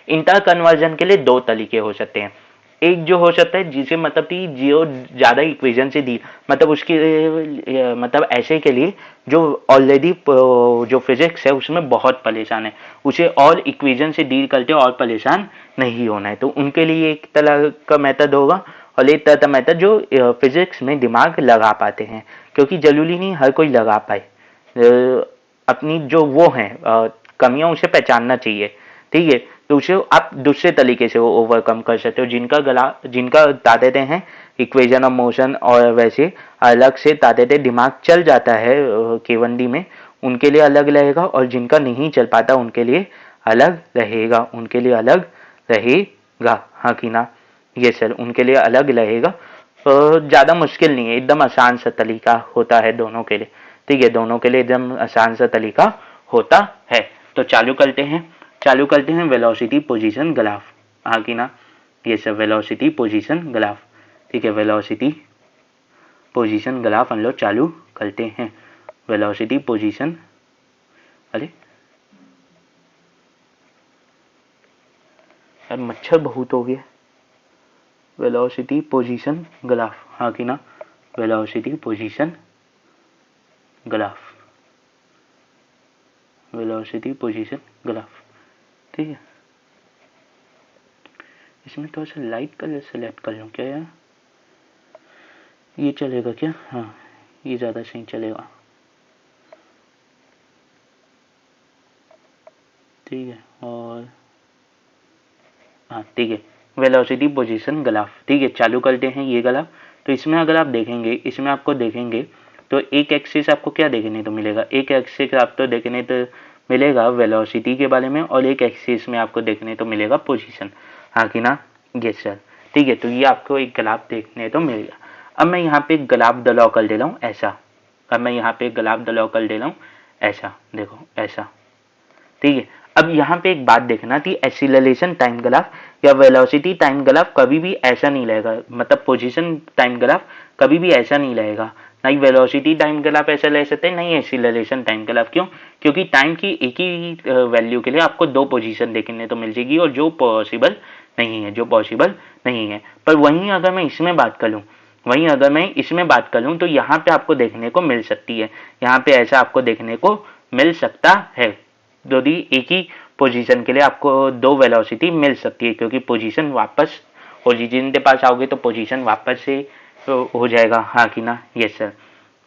A: इंटर कन्वर्जन के लिए 2 तरीके हो सकते हैं। एक जो हो सकता है जिसे मतलब कि जो ज्यादा इक्वेशन से दी, मतलब उसकी मतलब ऐसे के लिए जो ऑलरेडी जो फिजिक्स है उसमें बहुत परेशान है, उसे और इक्वेशन से डील करते और परेशान नहीं होना है, तो उनके लिए एक तरह का मेथड होगा। और एक तरह का मेथड जो फिजिक्स में दिमाग लगा पाते हैं, क्योंकि जरूरी नहीं हर कोई लगा पाए, अपनी जो वो है कमियां उसे पहचानना चाहिए, ठीक है। तो उसे आप दूसरे तरीके से वो ओवरकम कर सकते हो, जिनका दादेते हैं इक्वेशन ऑफ मोशन, और वैसे अलग से दादेते दिमाग चल जाता है केवनडी में, उनके लिए अलग रहेगा, और जिनका नहीं चल पाता उनके लिए अलग रहेगा, उनके लिए अलग रहेगा, हाँ कि ना। ये सर उनके लिए अलग रहेगा। ज्यादा मुश्किल नहीं है, एकदम आसान सा तरीका होता है दोनों के लिए, ठीक है, दोनों के लिए एकदम आसान सा तरीका होता है। तो चालू करते हैं वेलोसिटी पोजीशन ग्राफ, हाँ कि ना। ये सब वेलोसिटी पोजीशन ग्राफ, ठीक है, वेलोसिटी पोजीशन ग्राफ हम लोग चालू करते हैं। वेलोसिटी पोजीशन, अरे यार मच्छर बहुत हो गया। वेलोसिटी पोजीशन ग्राफ, हाँ कि ना, velocity position graph, velocity position graph, ठीक है। इसमें थोड़ा सा लाइट कलर सेलेक्ट कर लूँ क्या यार, ये चलेगा क्या? हाँ ये ज़्यादा सही चलेगा, ठीक है। और हाँ ठीक है, वेलोसिटी पोजीशन ग्राफ, ठीक है, चालू करते हैं ये ग्राफ। तो इसमें अगर आप देखेंगे, इसमें आपको देखेंगे तो एक एक्सिस आपको क्या देखने तो मिलेगा, एक एक्सिस आपको देखने तो मिलेगा वेलोसिटी के बारे में, और एक एक्सिस में आपको देखने तो मिलेगा पोजीशन, हाँ कि ना। यस सर, ठीक है, तो ये आपको एक ग्राफ देखने तो मिलेगा। अब मैं यहाँ पे एक ग्राफ ड्रॉ कर दे रहा हूँ ऐसा, अब मैं यहाँ पे एक ग्राफ ड्रॉ कर दे रहा हूँ ऐसा, देखो ऐसा, ठीक है। अब यहाँ पे एक बात देखना थी, एक्सीलरेशन टाइम ग्राफ या वेलोसिटी टाइम ग्राफ कभी भी ऐसा नहीं रहेगा, मतलब पोजीशन टाइम ग्राफ कभी भी ऐसा नहीं रहेगा, नहीं वेलोसिटी टाइम ग्राफ ऐसा ले सकते, नहीं एक्सीलरेशन टाइम ग्राफ। क्यों? क्योंकि टाइम की एक ही वैल्यू के लिए आपको दो पोजीशन देखने तो मिल जाएगी, और जो पॉसिबल नहीं है, जो पॉसिबल नहीं है। पर वहीं अगर मैं इसमें बात करूँ, वहीं अगर मैं इसमें बात करूँ तो यहाँ पे आपको देखने को मिल सकती है, यहाँ पे ऐसा आपको देखने को मिल सकता है, यदि एक ही पोजीशन के लिए आपको दो वेलोसिटी मिल सकती है, क्योंकि पोजीशन वापस ओरिजिन के पास आओगे तो पोजीशन वापस से तो हो जाएगा, हाँ कि ना। यस सर,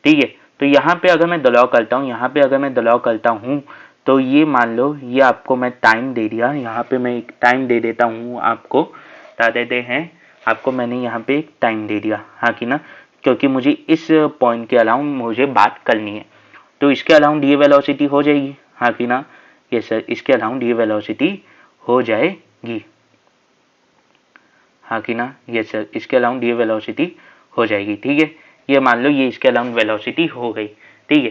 A: ठीक है। तो यहाँ पे अगर मैं ड्रॉ करता हूँ, यहाँ पे अगर मैं ड्रॉ करता हूँ तो ये मान लो ये आपको मैं टाइम दे दिया, यहाँ पे मैं एक टाइम दे देता हूँ आपको, बता देते हैं आपको, मैंने यहाँ पे एक टाइम दे दिया, हाँ कि ना, क्योंकि मुझे इस पॉइंट के अलाउंड मुझे बात करनी है, तो इसके अलाउंड ये वेलोसिटी हो जाएगी, हाँ कि ना। ये सर इसके अराउंड ये वेलोसिटी हो जाएगी, हाँ कि ना। ये सर इसके अराउंड ये वेलोसिटी हो जाएगी, ठीक है। ये मान लो ये इसके अराउंड वेलोसिटी हो गई, ठीक है,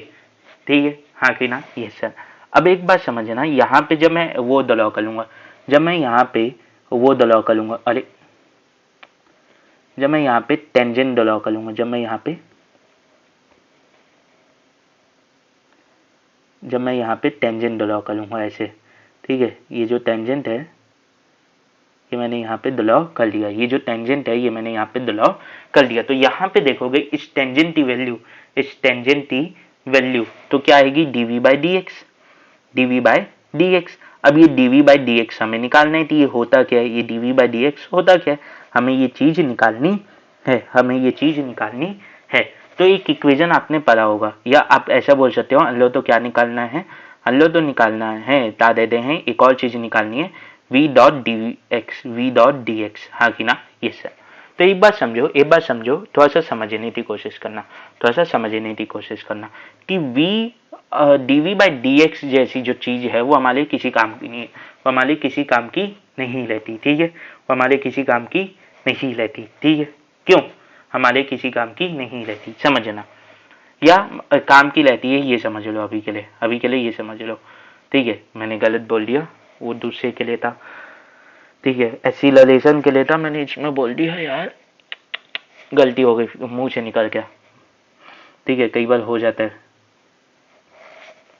A: ठीक है, हाँ कि ना। ये सर अब एक बात समझना, यहाँ पे जब मैं वो ड्रॉ करूँगा, जब मैं यहाँ पे वो ड्रॉ करूँगा, अरे जब मैं यहाँ पे टेंजेंट ड्रॉ करूँगा, जब मैं यहाँ पे टेंजेंट ड्रॉ करूँगा ऐसे, ठीक है, ये जो टेंजेंट है ये मैंने यहाँ पे ड्रॉ कर लिया, ये जो टेंजेंट है ये मैंने यहाँ पे ड्रॉ कर लिया। तो यहाँ पे देखोगे इस टेंजेंट की वैल्यू, इस टेंजेंट की वैल्यू तो क्या आएगी, d v by D x, d v by D x. अब ये डीवी बाई डी एक्स हमें निकालना है, तो ये होता क्या है, ये डीवी बाई डी एक्स होता क्या है, हमें ये चीज निकालनी है, हमें ये चीज निकालनी है। तो एक इक्वेशन आपने पढ़ा होगा, या आप ऐसा बोल सकते हो हल्लो तो क्या निकालना है, हल्लो तो निकालना है, बता देते हैं एक और चीज निकालनी है, we dot d x, we dot d X, हाँ कि ना। यस सर, तो एक बात समझो, एक बात समझो, थोड़ा सा समझने की कोशिश करना, थोड़ा सा समझने की कोशिश करना कि v d v by D x जैसी जो चीज है वो हमारे किसी काम की नहीं है, वो हमारे किसी काम की नहीं रहती, ठीक है, वो हमारे किसी काम की नहीं रहती, ठीक है। क्यों हमारे किसी काम की नहीं रहती, समझना, या काम की रहती है ये समझ लो, अभी के लिए, अभी के लिए ये समझ लो, ठीक है। मैंने गलत बोल दिया, वो दूसरे के लिए था, ठीक है, एक्सीलरेशन के लिए था, मैंने इसमें बोल दिया यार, गलती हो गई, मुंह से निकल गया, ठीक है, कई बार हो जाता है,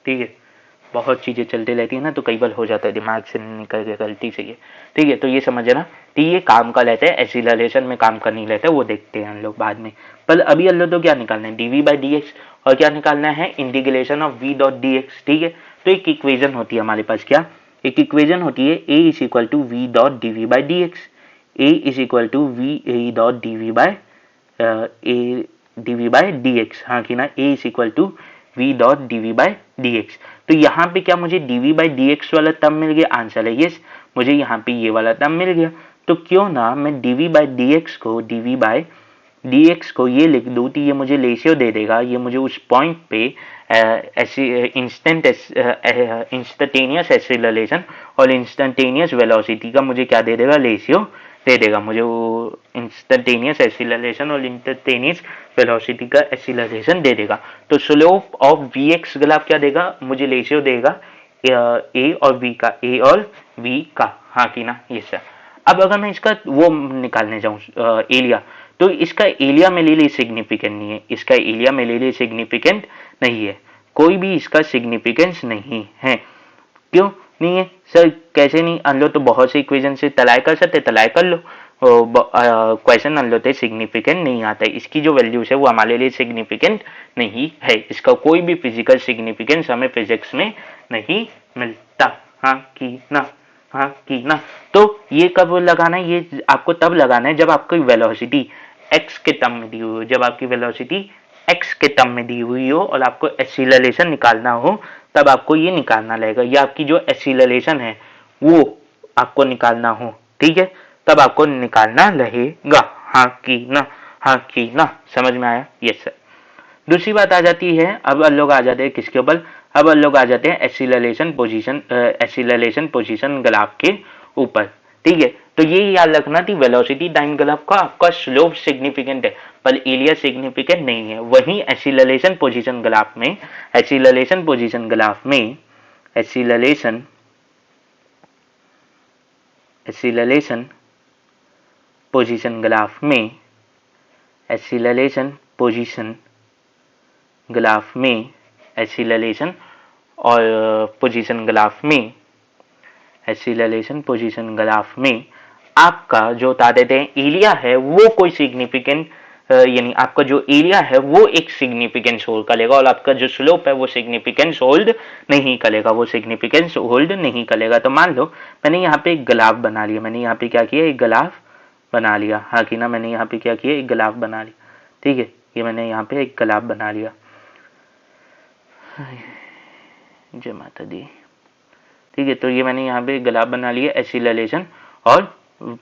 A: ठीक है। बहुत चीज़ें चलती रहती है ना, तो कई बार हो जाता है, दिमाग से निकल गया गलती से ये, ठीक है। तो ये समझना, तो ये काम का लेते हैं, एक्सीलरेशन में काम का नहीं लेते, वो देखते हैं हम लोग बाद में। पर अभी हम लोग तो क्या निकालना है, डी बाई डी एक्स, और क्या निकालना है, integration of v dot d x, ठीक है। तो एक इक्वेशन होती है हमारे पास, क्या एक इक्वेशन होती है, A is equal to V dot D V by D X, A is equal to V dot D V by A D V by D X, हाँ कि ना, A is equal to V dot D V by D X. तो यहाँ पे क्या मुझे D V by D X वाला term मिल गया, आंसर है यस, मुझे यहाँ पे ये वाला टर्म मिल गया। तो क्यों ना मैं D V by D X को D V by D X को ये लिख दूँ, तो ये मुझे रेशियो दे देगा, ये मुझे उस पॉइंट पे इंस्टेंटेनियस एक्सीलरेशन और इंस्टेंटेनियस वेलोसिटी का मुझे क्या दे देगा, रेशियो दे देगा मुझे, वो इंस्टेंटेनियस एक्सीलरेशन और इंस्टेंटेनियस वेलोसिटी का एक्सीलरेशन दे देगा। तो slope of v x graph क्या देगा मुझे, रेशियो देगा ए और बी का, ए और बी का, हाँ कि ना, ये सर। अब अगर मैं इसका वो निकालने जाऊँ एरिया, तो इसका एरिया मेरे लिए सिग्निफिकेंट नहीं है, इसका एरिया मेरे लिए सिग्निफिकेंट नहीं है, कोई भी इसका सिग्निफिकेंस नहीं है। क्यों नहीं है सर, कैसे नहीं, अन लो तो बहुत से इक्वेशन से तलाय कर सकते, तलाय कर लो, क्वेश्चन अन लोते सिग्निफिकेंट नहीं आता है, इसकी जो वैल्यूज है वो हमारे लिए सिग्निफिकेंट नहीं है, इसका कोई भी फिजिकल सिग्निफिकेंस हमें फिजिक्स में नहीं मिलता, हाँ कि ना, हाँ कि ना। तो ये कब लगाना है, ये आपको तब लगाना है जब आपकी वेलोसिटी एक्स के टर्म में दी हुई हो, जब आपकी वेलोसिटी एक्स के टर्म में दी हुई हो और आपको एक्सीलरेशन निकालना हो, तब आपको ये निकालना रहेगा, या आपकी जो एक्सीलरेशन है वो आपको निकालना हो, ठीक है, तब आपको निकालना रहेगा, हाँ कि ना, हाँ कि ना, समझ में आया, यस सर। दूसरी बात आ जाती है, अब लोग आ जाते हैं किसके ऊपर, अब लोग आ जाते हैं एक्सीलरेशन पोजीशन ग्राफ के ऊपर, ठीक है। तो ये याद रखना थी, वेलोसिटी टाइम ग्राफ का आपका स्लोप सिग्निफिकेंट है पर एरिया सिग्निफिकेंट नहीं है, वहीं एक्सीलरेशन पोजीशन ग्राफ में, एक्सीलरेशन पोजीशन ग्राफ में, एक्सीलरेशन पोजीशन ग्राफ में, एक्सीलरेशन पोजीशन ग्राफ में, एक्सीलरेशन और पोजीशन ग्राफ में, एक्सीलरेशन पोजीशन ग्राफ में आपका जो बता देते हैं एरिया है वो कोई सिग्निफिकेंट, यानी आपका जो एरिया है वो एक सिग्निफिकेंस होल्ड करेगा, और आपका जो स्लोप है वो सिग्निफिकेंस होल्ड नहीं करेगा, वो सिग्निफिकेंस होल्ड नहीं करेगा। तो मान लो मैंने यहाँ पे एक ग्राफ बना लिया, मैंने यहाँ पे क्या किया, एक ग्राफ बना लिया, हाँ कि ना, मैंने यहाँ पे क्या किया, एक ग्राफ बना लिया, ठीक है, ये मैंने यहाँ पे एक ग्राफ बना लिया, जय माता दी, ठीक है। तो ये मैंने यहाँ पे ग्राफ बना लिया, एक्सीलरेशन और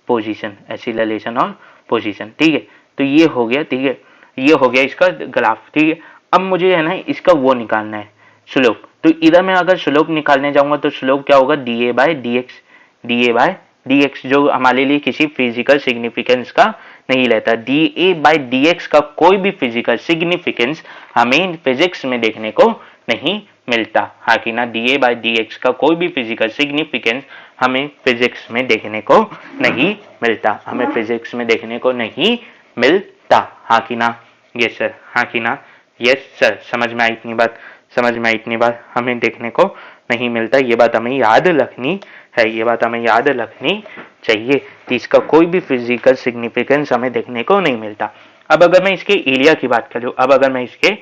A: पोजीशन, एक्सीलरेशन और पोजीशन, ठीक है। तो ये हो गया, ठीक है, ये हो गया इसका ग्राफ, ठीक है। अब मुझे है ना इसका वो निकालना है, स्लोप। तो इधर मैं अगर स्लोप निकालने जाऊंगा तो स्लोप क्या होगा, D A by D x, D A by D x, जो हमारे लिए किसी फिजिकल सिग्निफिकेंस का नहीं लेता, D A by D x का कोई भी फिजिकल सिग्निफिकेंस हमें फिजिक्स में देखने को नहीं मिलता, हाँ कि ना, D A by D x का कोई भी फिजिकल सिग्निफिकेंस हमें फिजिक्स में देखने को नहीं मिलता, हमें फिजिक्स में देखने को नहीं मिलता, हाँ कि ना, यस सर, हाँ कि ना, यस सर, समझ में आई इतनी बात, समझ में आई इतनी बात, हमें देखने को नहीं मिलता, ये बात हमें याद रखनी है, ये बात हमें याद रखनी चाहिए कि इसका कोई भी फिजिकल सिग्निफिकेंस हमें देखने को नहीं मिलता। अब अगर मैं इसके एरिया की बात करूं, अब अगर मैं इसके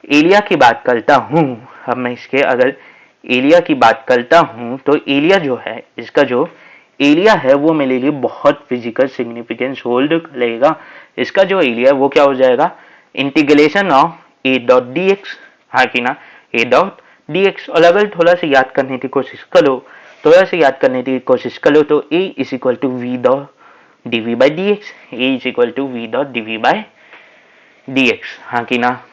A: एरिया की बात करता हूं, अब मैं इसके अगर एरिया की बात करता हूं, तो एरिया जो है, इसका जो एरिया है वो मेरे लिए बहुत फिजिकल सिग्निफिकेंस होल्ड करेगा, इसका जो एरिया है वो क्या हो जाएगा, integration of a dot d X, हाँ कि ना, ए डॉट डी एक्स। और अगर थोड़ा सा याद करने की कोशिश करो, थोड़ा सा याद करने की कोशिश करो, तो A is equal to V dot D V by D X, A is equal to V dot D V by D X, हाँ कि ना,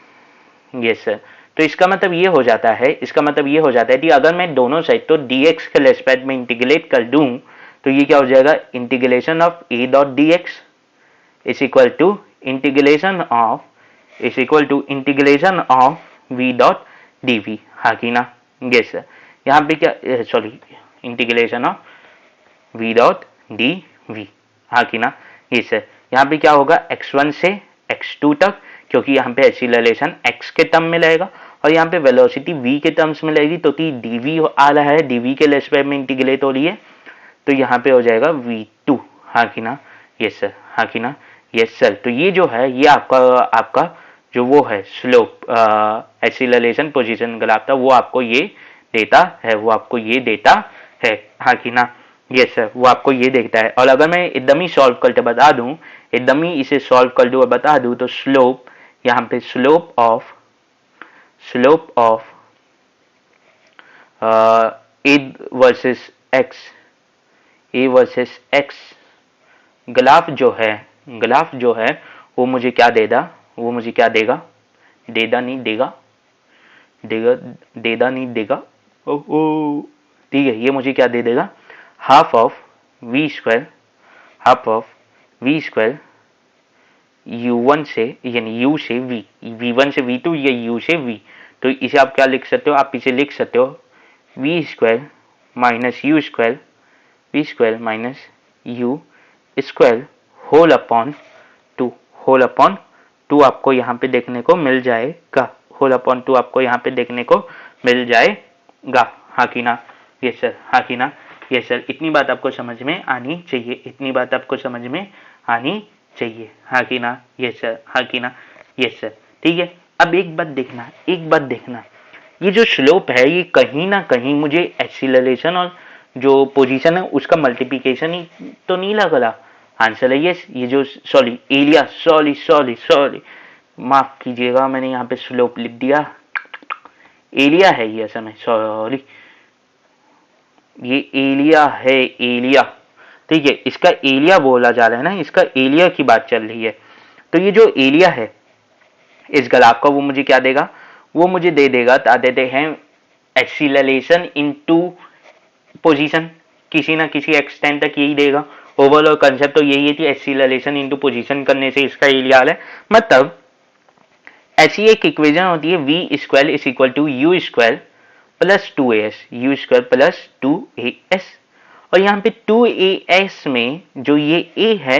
A: यस सर। तो इसका मतलब ये हो जाता है, इसका मतलब ये हो जाता है कि अगर मैं दोनों साइड तो dx के रेस्पेक्ट में इंटीग्रेट कर दूं, तो ये क्या हो जाएगा, integration of a dot d x is equal to integration of, is equal to integration of v dot D v, हाँ कि ना, यस सर। यहाँ पे क्या, sorry, integration of v dot D v, हाँ कि ना, यस सर। यहाँ पे क्या होगा, x1 से x2 तक, क्योंकि यहाँ पे एक्सीलरेशन x के टर्म में रहेगा, और यहाँ पे वेलोसिटी v के टर्म्स में लगेगी तो dv आ रहा है, dv के रेस्पेक्ट में इंटीग्रेट हो रही है, तो यहाँ पे हो जाएगा v2। हाँ कि ना? Yes sir. हाँ कि ना? Yes sir. तो ये जो है ये आपका आपका जो वो है स्लोप एक्सीलरेशन पोजीशन ग्राफ था, वो आपको ये देता है, वो आपको ये देता है। हाँ कि ना? यस सर, वो आपको ये देखता है। और अगर मैं एकदम ही सॉल्व करके बता दूं, एकदम ही इसे सॉल्व कर दूं और बता दूं, तो स्लोप यहाँ पे slope of A versus x graph जो है वो मुझे क्या देगा, वो मुझे क्या देगा, देगा नहीं देगा, देगा देगा नहीं देगा, ओ ठीक है, ये मुझे क्या दे देगा, half of v square, half of v square u1 से, यानी u से v, v1 से v2 या u से v। तो इसे आप क्या लिख सकते हो, आप इसे लिख सकते हो v square minus u square, v square minus u square whole upon two, whole upon two आपको यहाँ पे देखने को मिल जाएगा, होल अपॉन टू आपको यहाँ पे देखने को मिल जाएगा। हाँ कि ना? Yes sir. हाँ कि ना? Yes sir. इतनी बात आपको समझ में आनी चाहिए, इतनी बात आपको समझ में आनी चाहिए। हाँ कि ना? Yes sir. हाँ कि ना? Yes sir. ठीक है, अब एक बात देखना, एक बात देखना, ये जो स्लोप है ये कहीं ना कहीं मुझे एक्सीलरेशन और जो पोजीशन है उसका मल्टीप्लिकेशन ही तो नहीं लग रहा। आंसर है यस। ये जो सॉरी एरिया, सॉरी माफ कीजिएगा, मैंने यहाँ पे स्लोप लिख दिया, एरिया है ये असल में, सॉरी ये एरिया है, एरिया। ठीक है, इसका एरिया बोला जा रहा है ना, इसका एरिया की बात चल रही है। तो ये जो एरिया है इस ग्राफ का वो मुझे क्या देगा, वो मुझे दे देगा, देते हैं एक्सीलरेशन इनटू पोजीशन, किसी ना किसी एक्सटेंट तक यही देगा। ओवरऑल कंसेप्ट तो यही है कि एक्सीलरेशन इनटू पोजीशन करने से इसका एरिया है। मतलब ऐसी एक इक्वेशन होती है v square is equal to u square plus two a s, u square plus two a s. और यहाँ पे टू ए एस में जो ये ए है,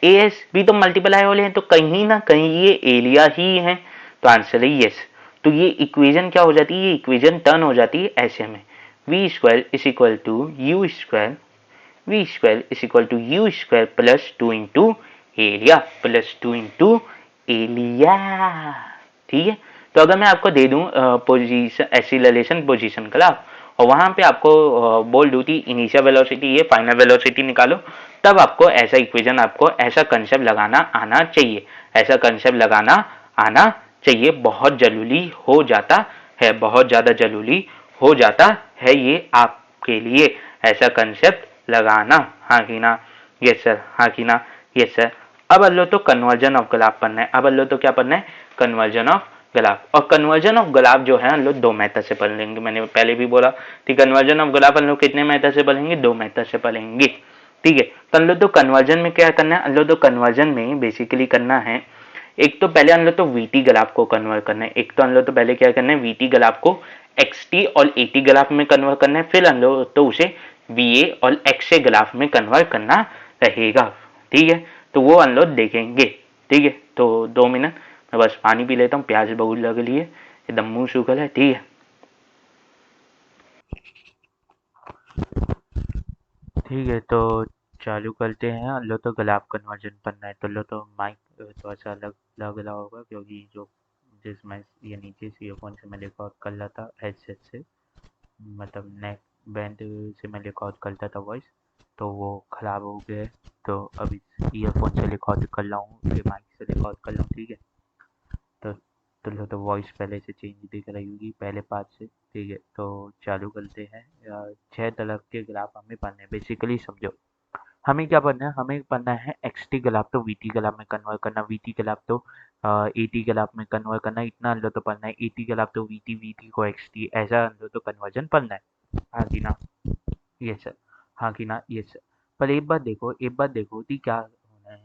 A: ए एस भी तो मल्टीप्लाई हो रहे हैं, तो कहीं ना कहीं ये एरिया ही है, तो आंसर है यस। तो ये इक्वेशन क्या हो जाती है, ये इक्वेशन टर्न हो जाती है ऐसे में, v square is equal to u square, v square is equal to u square plus two into area, plus two into area. ठीक है, तो अगर मैं आपको दे दूं पोजीशन एक्सीलरेशन पोजीशन ग्राफ और वहां पे आपको बोल दूं कि इनिशियल वेलोसिटी ये, फाइनल वेलोसिटी निकालो, तब आपको ऐसा इक्वेशन, आपको ऐसा कंसेप्ट लगाना आना चाहिए, ऐसा कंसेप्ट लगाना आना चाहिए, बहुत जरूरी हो जाता है, बहुत ज्यादा जरूरी हो जाता है ये आपके लिए, ऐसा कंसेप्ट लगाना। हाँ कि ना? Yes sir. हाँ कि ना? Yes sir. अब अल्लो तो कन्वर्जन ऑफ ग्राफ पढ़ना है, अब अल्लो तो क्या पढ़ना है, कन्वर्जन ऑफ ग्राफ। और कन्वर्जन ऑफ ग्राफ जो है हम लोग दो मेथड से पढ़ लेंगे, मैंने पहले भी बोला कि कन्वर्जन ऑफ ग्राफ हम लोग कितने मेथड से पढ़ेंगे, दो मेथड से पढ़ेंगे। ठीक है, तो हम लोग तो कन्वर्जन में क्या करना है, हम लोग तो कन्वर्जन में बेसिकली करना है, एक तो पहले हम लोग तो वीटी ग्राफ को कन्वर्ट करना है, एक तो हम लोग तो पहले क्या करना है, वीटी ग्राफ को एक्सटी और एटी ग्राफ में कन्वर्ट करना है, फिर हम लोग तो उसे वीए और एक्सए ग्राफ में कन्वर्ट करना रहेगा। ठीक है, तो वो हम लोग देखेंगे। ठीक है, तो 2 मिनट मैं बस पानी पी लेता हूँ, प्यास बहुत लग रही है, एकदम मुंह सूखल है। ठीक है, ठीक है, तो चालू करते हैं। लो तो ग्राफ कन्वर्जन पढ़ना है, तो लो तो माइक थोड़ा सा अलग लग रहा होगा, क्योंकि जो जिस मैं ये नीचे से ईयरफोन से मैं रिकॉर्ड कर रहा था हेडसेट से, मतलब नेक बैंड से मैं रिकॉर्ड करता था वॉइस, तो वो ख़राब हो गए, तो अभी ईयरफोन से रिकॉर्ड कर रहा हूँ, फिर माइक से रिकॉर्ड कर रहा हूँ। ठीक है, तो तो वॉइस पहले से चेंज दिख रही होगी पहले पार्ट से। ठीक है, तो चालू करते हैं। 6 तरह के ग्राफ हमें पढ़ने हैं, बेसिकली समझो हमें क्या पढ़ना है, हमें पढ़ना है एक्सटी ग्राफ तो वीटी ग्राफ में कन्वर्ट करना, वीटी ग्राफ तो एटी ग्राफ में कन्वर्ट करना, इतना अंदर तो पढ़ना है, एटी ग्राफ तो वीटी, वीटी को एक्सटी, ऐसा अंदर तो कन्वर्जन पढ़ना है। हाँ कि ना? Yes sir. हाँ कि ना? Yes sir. पर एक बात देखो, एक बात देखो कि क्या होना है,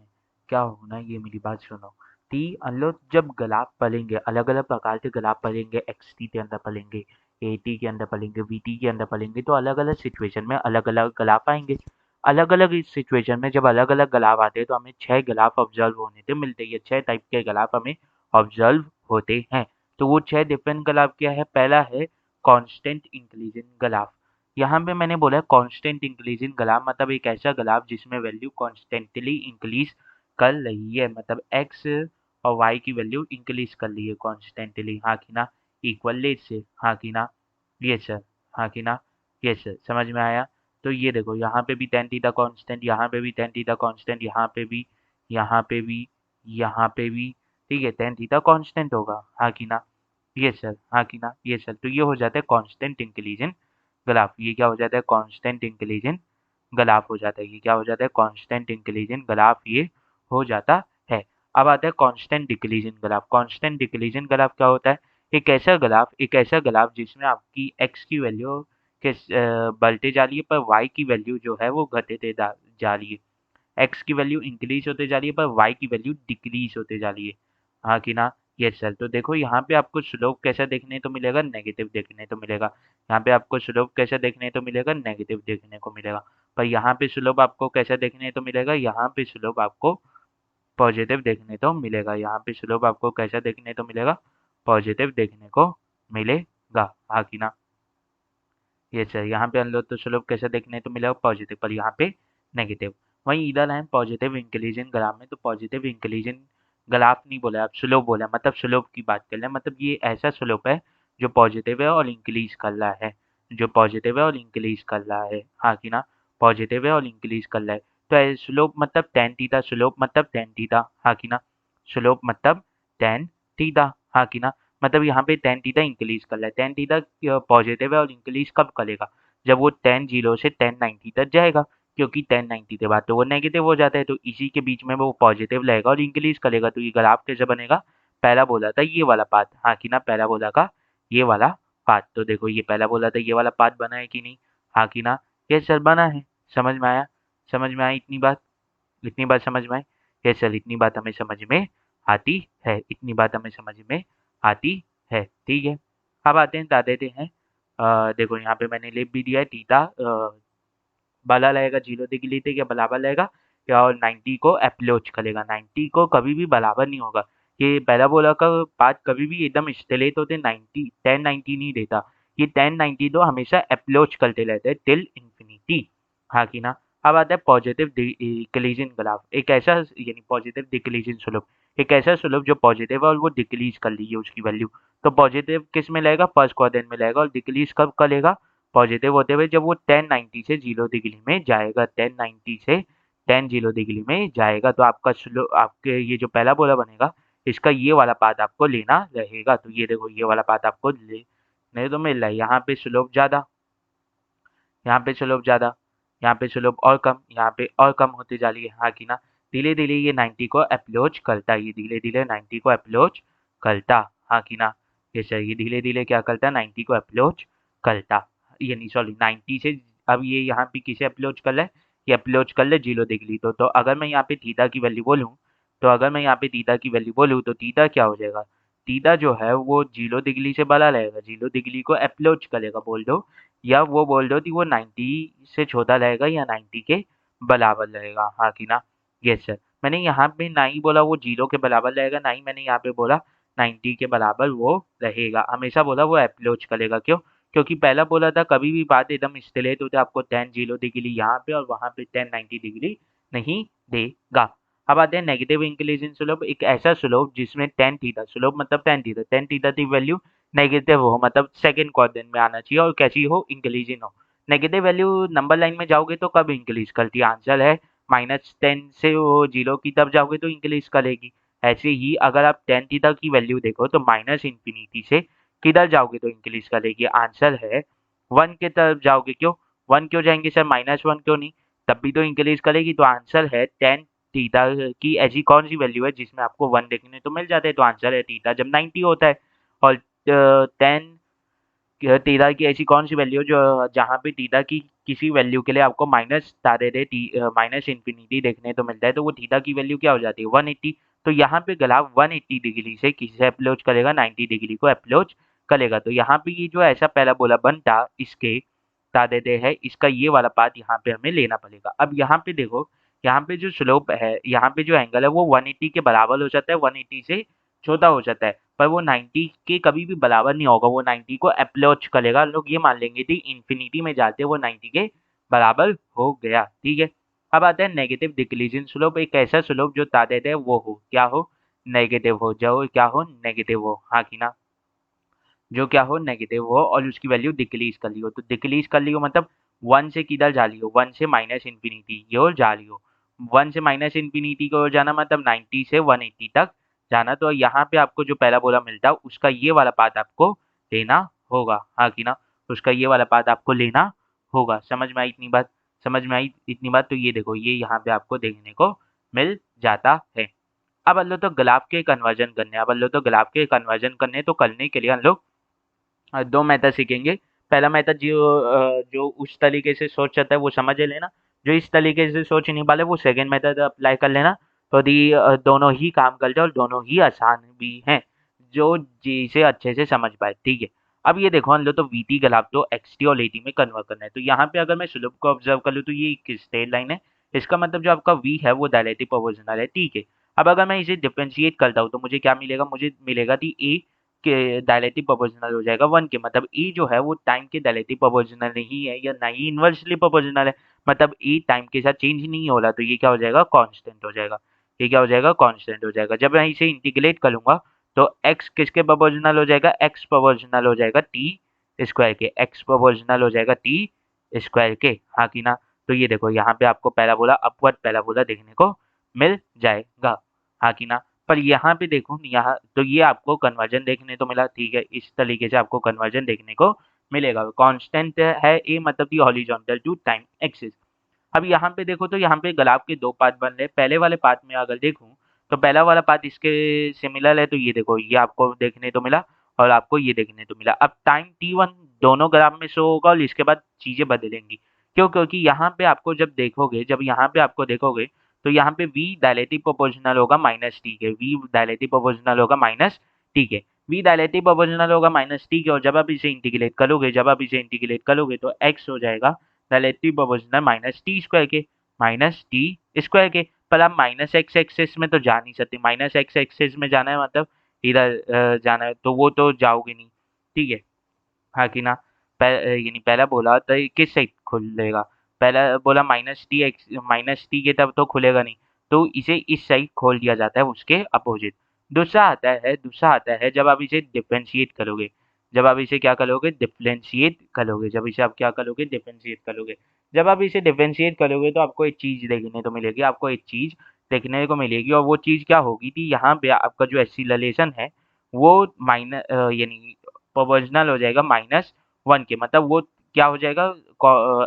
A: क्या होना है, ये मेरी बात सुनो कि हम लोग जब ग्राफ पढ़ेंगे, अलग अलग प्रकार के ग्राफ पढ़ेंगे, एक्सटी के अंदर पढ़ेंगे, एटी के अंदर पढ़ेंगे, वीटी के अंदर पढ़ेंगे, तो अलग अलग सिचुएशन में अलग अलग ग्राफ आएंगे। अलग अलग इस सिचुएशन में जब अलग अलग ग्राफ आते हैं तो हमें 6 ग्राफ ऑब्जर्व होने थे मिलते हैं, 6 टाइप के ग्राफ हमें ऑब्जर्व होते हैं।
B: तो वो 6 डिफरेंट ग्राफ क्या है? पहला है कांस्टेंट इंक्रीजिंग ग्राफ। यहाँ पे मैंने बोला कांस्टेंट इंक्रीजिंग ग्राफ मतलब एक ऐसा ग्राफ जिसमें वैल्यू कॉन्स्टेंटली इंक्रीज कर रही है, मतलब एक्स और वाई की वैल्यू इंक्रीज कर रही है कॉन्स्टेंटली, हाँ कि ना, इक्वल से, हाँ कि ना, ये सर, हाँ कि ना, ये सर, समझ में आया? तो ये देखो यहाँ पे भी टेन थीटा कांस्टेंट, यहाँ पे भी टेन थीटा कांस्टेंट, यहाँ पे भी, यहाँ पे भी, यहाँ पे भी, ठीक है, टेन थीटा कांस्टेंट होगा, हाँ कि ना, ये सर, हाँ कि ना, ये सर। तो ये हो जाता है कांस्टेंट इंक्रीजन ग्राफ। ये क्या हो जाता है? कांस्टेंट इंक्रीजन ग्राफ हो जाता है। ये क्या हो जाता है? कांस्टेंट इंक्रीजन ग्राफ ये हो जाता है। अब आता है कांस्टेंट डिक्रीजन ग्राफ। कांस्टेंट डिक्रीजन ग्राफ क्या होता है? एक ऐसा ग्राफ जिसमें आपकी एक्स की वैल्यू के बढ़ते जा रही है, पर वाई की वैल्यू जो है वो घटते जा रही है। एक्स की वैल्यू इंक्रीज होते जा रही है, पर वाई की वैल्यू डिक्रीज होते जा रही है, हाँ कि ना, यस सर। तो देखो यहाँ पे आपको स्लोप कैसा देखने तो मिलेगा? नेगेटिव देखने तो मिलेगा। यहाँ पे आपको स्लोप कैसा देखने तो मिलेगा? नेगेटिव देखने को मिलेगा। पर यहाँ पे स्लोप आपको कैसा देखने तो मिलेगा? यहाँ पे स्लोप आपको पॉजिटिव देखने तो मिलेगा। यहाँ पे स्लोप आपको कैसा देखने तो मिलेगा? पॉजिटिव देखने को मिलेगा, हाँ कि ना, ये सर। यहाँ पे अनलोड तो स्लोप कैसे देखने तो मिलेगा? पॉजिटिव, पर यहाँ पे नेगेटिव। वहीं इधर है पॉजिटिव इंक्लीजन ग्राफ में, तो पॉजिटिव इंक्लीजन ग्राफ नहीं बोला, आप स्लोप बोला, मतलब स्लोप की बात कर रहे हैं, मतलब ये ऐसा स्लोप है जो पॉजिटिव है और इंक्रीज कर रहा है, जो पॉजिटिव है और इंक्रीज कर रहा है, हाँ कि ना, पॉजिटिव है और इंक्रीज कर रहा है। तो स्लोप मतलब टेन थीटा, स्लोप मतलब टेन थीटा, हाँ कि ना, स्लोप मतलब टेन थीटा, हाँ कि ना, मतलब यहाँ पे टेन थीटा इंक्रीज कर रहा है। टेन थीटा पॉजिटिव है और इंक्रीज कब करेगा? जब वो टेन जीरो से टेन नाइन्टी तक जाएगा, क्योंकि टेन नाइन्टी के बाद तो वो नेगेटिव हो जाता है, तो इसी के बीच में वो पॉजिटिव रहेगा और इंक्रीज करेगा। तो ये ग्राफ कैसे बनेगा? पहला बोला था ये वाला पाथ, हाँ कि ना, पहला बोला था ये वाला पाथ। तो देखो ये पहला बोला था ये वाला पाथ बना है कि नहीं? हाँ कि ना, ये सर बना है। समझ में आया? समझ में आई इतनी बात? इतनी बात समझ में आई? ये सर, इतनी बात हमें समझ में आती है, इतनी बात हमें समझ में आती है, ठीक है। अब आते हैं, बता देते हैं। देखो यहाँ पे मैंने लिख भी दिया है, थीटा बाला लगेगा 0 डिग्री थे क्या बराबर लगेगा, या और 90 को अप्रोच करेगा। 90 को कभी भी बराबर नहीं होगा। ये पैराबोला का पाथ कभी भी एकदम स्ट्रेट होते 90 10 90 नहीं देता। ये 10 90 तो हमेशा अप्रोच करते रहते हैं टिल इंफिनिटी, हाँ कि ना। अब आता है पॉजिटिव डिक्रीजिंग ग्राफ। एक ऐसा यानी पॉजिटिव डिक्रीजिंग स्लोप, एक ऐसा स्लोप जो पॉजिटिव है और वो डिक्रीज कर ली है उसकी वैल्यू। तो पॉजिटिव किस में लगेगा? फर्स्ट क्वाड्रेंट में लगेगा। और डिक्रीज कब करेगा? पॉजिटिव होते हुए जब वो 1090 से 0 डिग्री में जाएगा, 1090 से 10 डिग्री में जाएगा। तो आपका स्लो आपके ये जो पहला बोला बनेगा, इसका ये वाला पाथ आपको लेना रहेगा। तो ये देखो ये वाला पाथ आपको लेने तो मिल रहा है। यहाँ पे स्लोप ज़्यादा, यहाँ पे स्लोप ज़्यादा, यहाँ पे स्लोप और कम, यहाँ पे और कम होती जा रही है, हाँ कि ना। धीरे धीरे ये 90 को अप्रोच करता है, ये धीरे धीरे 90 को अप्रोच करता, हाँ कि ना। ये सर, ये धीरे धीरे क्या करता? 90 को अप्रोच करता, यानी सॉरी 90 से। अब ये यहाँ पे किसे अप्रोच कर रहा है? ये अप्रोच कर ले 0 डिग्री। तो अगर मैं यहाँ पे थीटा की वैल्यू बोलूँ, तो अगर मैं यहाँ पे थीटा की वैल्यू बोलूँ तो थीटा क्या हो जाएगा? थीटा जो है वो 0 डिग्री से बड़ा रहेगा, 0 डिग्री को अप्रोच करेगा बोल दो, या वो बोल दो कि वो 90 से छोटा रहेगा या 90 के बराबर रहेगा, हाँ कि ना। Yes sir. मैंने यहाँ पे ना ही बोला वो 0 के बराबर रहेगा, ना ही मैंने यहाँ पे बोला 90 के बराबर वो रहेगा। हमेशा बोला वो अप्रोच करेगा। क्यों? क्योंकि पहला बोला था कभी भी बात एकदम स्ट्रेट होते आपको 10 0 डिग्री यहाँ पे और वहाँ पे 10 90 डिग्री नहीं देगा। अब आते हैं नेगेटिव इंक्लिनेशन स्लोप। एक ऐसा स्लोप जिसमें टेन थीटा, स्लोप मतलब टेन थीटा की वैल्यू नेगेटिव हो, मतलब सेकंड क्वाड्रेंट में आना चाहिए और कैसी हो? इंक्रीजिंग हो। नेगेटिव वैल्यू नंबर लाइन में जाओगे तो कब इंक्रीज करती है? आंसर है -10 से वो 0 की तरफ जाओगे तो इंक्रीज करेगी। ऐसे ही अगर आप टेन थीटा की वैल्यू देखो तो माइनस इंफिनिटी से किधर जाओगे तो इंक्रीज करेगी? आंसर है 1 के तरफ जाओगे। क्यों 1 क्यों जाएंगे सर? -1 क्यों नहीं? तब भी तो इंक्रीज करेगी। तो आंसर है टेन थीटा की ऐसी कौन सी वैल्यू है जिसमें आपको 1 देखने तो मिल जाते हैं? तो आंसर है थीटा जब 90 होता है। और टेन थीटा की ऐसी कौन सी वैल्यू जो जहाँ पे थीटा की किसी वैल्यू के लिए आपको माइनस तारे दे माइनस इंफिनिटी देखने तो मिलता है, तो वो थीटा की वैल्यू क्या हो जाती है? 180। तो यहाँ पे ग्राफ 180 डिग्री से किसे अप्रोच करेगा? 90 डिग्री को अप्रोच करेगा। तो यहाँ पे ये जो ऐसा पहला बोला बनता, इसके बता देते हैं, इसका ये वाला पार्ट यहाँ पे हमें लेना पड़ेगा। अब यहाँ पे देखो, यहाँ पे जो स्लोप है, यहाँ पे जो एंगल है वो 180 के बराबर हो जाता है, 180 से छोटा हो जाता है। पर वो 90 के कभी भी बराबर नहीं होगा, वो 90 को अप्रोच करेगा। लोग ये मान लेंगे कि इन्फिनिटी में जाते वो 90 के बराबर हो गया, ठीक है। अब आता है नेगेटिव डिक्रीजिंग स्लोप, एक ऐसा स्लोप जो ता देते हैं वो हो क्या हो, नेगेटिव हो, जो क्या हो, नेगेटिव हो, हाँ कि ना, जो क्या हो, नेगेटिव हो और उसकी वैल्यू डिक्रीज कर ली हो। तो डिक्रीज कर ली हो मतलब 1 से किधर जा ली हो, 1 से माइनस इन्फिनिटी की ओर जा ली हो। 1 से माइनस इन्फिनिटी की ओर जाना मतलब 90 से 180 तक जाना। तो यहाँ पे आपको जो पहला बोला मिलता है उसका ये वाला पार्ट आपको लेना होगा, हाँ कि ना, उसका ये वाला पार्ट आपको लेना होगा। समझ में आई इतनी बात, समझ में आई इतनी बात। तो ये देखो ये यहाँ पे आपको देखने को मिल जाता है। अब हम लोग तो ग्राफ के कन्वर्जन करने, अब हम लोग तो ग्राफ के कन्वर्जन करने, तो करने के लिए हम लोग दो मेथड सीखेंगे। पहला मेथड जो उस तरीके से सोच सकता है वो समझ लेना, जो इस तरीके से सोच नहीं पाले वो सेकंड मेथड अप्लाई कर लेना। तो यदि दोनों ही काम कर जाए और दोनों ही आसान भी हैं, जो जिसे अच्छे से समझ पाए, ठीक है। अब ये देखो हम लोग तो वीटी ग्राफ तो एक्सटी और एटी में कन्वर्ट करना है। तो यहाँ पे अगर मैं स्लोप को ऑब्जर्व कर लूँ तो ये एक स्ट्रेट लाइन है, इसका मतलब जो आपका वी है वो डायरेक्टली प्रोपोर्शनल है, ठीक है। अब अगर मैं इसे डिफरेंशिएट करता हूँ तो मुझे क्या मिलेगा, मुझे मिलेगा कि ए के डायलेक्ट्रिक प्रोपोर्शनल हो जाएगा 1 के, मतलब ए जो है वो टाइम के डायलेक्ट्रिक प्रोपोर्शनल नहीं है या ना ही इन्वर्सली प्रोपोर्शनल है, मतलब ए टाइम के साथ चेंज नहीं हो रहा। तो ये क्या हो जाएगा, कांस्टेंट हो जाएगा। ये क्या हो जाएगा, कांस्टेंट हो जाएगा। जब मैं इसे इंटीग्रेट करूंगा तो x किसके प्रोपोर्शनल हो जाएगा, x प्रोपोर्शनल हो जाएगा t स्क्वायर के, x प्रोपोर्शनल हो जाएगा t स्क्वायर के, हाँ कि ना। तो ये देखो यहाँ पे आपको पहला बोला अपवर्ड पहला बोला देखने को मिल जाएगा, हाँ कि ना। पर यहाँ पे देखो यहाँ तो ये आपको कन्वर्जन देखने तो मिला, ठीक है, इस तरीके से आपको कन्वर्जन देखने को मिलेगा। कांस्टेंट है ए मतलब the horizontal to time axis. अब यहाँ पे देखो तो यहाँ पे ग्राफ के दो पार्ट बन रहे। पहले वाले पार्ट में अगर देखूं तो पहला वाला पार्ट इसके सिमिलर है, तो ये देखो ये आपको देखने तो मिला और आपको ये देखने तो मिला। अब टाइम t1 दोनों ग्राफ में शो होगा और इसके बाद चीजें बदलेंगी। क्यों, क्योंकि यहाँ पे आपको जब देखोगे, जब यहाँ पे आपको देखोगे तो यहाँ पे v डायलेक्ट्रिक प्रोपोर्शनल होगा माइनस टी के, v डायलेक्ट्रिक प्रोपोर्शनल होगा माइनस टी के, v डायलेक्ट्रिक प्रोपोर्शनल होगा माइनस टी के। और जब आप इसे इंटीग्रेट करोगे, जब आप इसे इंटीग्रेट करोगे तो x हो जाएगा dielectric proportional minus T square के, माइनस टी स्क्वायर के। पर आप माइनस एक्स एक्सेस में तो जा नहीं सकते, माइनस एक्स एक्सेस में जाना है मतलब इधर जाना है तो वो तो जाओगे नहीं, ठीक है, हाँ कि ना। यानी पहला बोला तो ये किस साइड खुलेगा, पहला बोला minus T x minus T के तब तो खुलेगा नहीं, तो इसे इस साइड खोल दिया जाता है उसके अपोजिट। दूसरा आता है जब आप इसे डिफरेंशिएट करोगे, जब आप इसे क्या करोगे, डिफरेंशिएट करोगे, जब इसे आप क्या करोगे, डिफरेंशिएट करोगे। जब आप इसे डिफरेंशिएट करोगे तो आपको एक चीज देखने तो मिलेगी, आपको एक चीज देखने को मिलेगी और वो चीज क्या होगी कि यहाँ पे आपका जो एक्सीलरेशन है वो माइनस यानी प्रोपोर्शनल हो जाएगा -1 के, मतलब वो क्या हो जाएगा,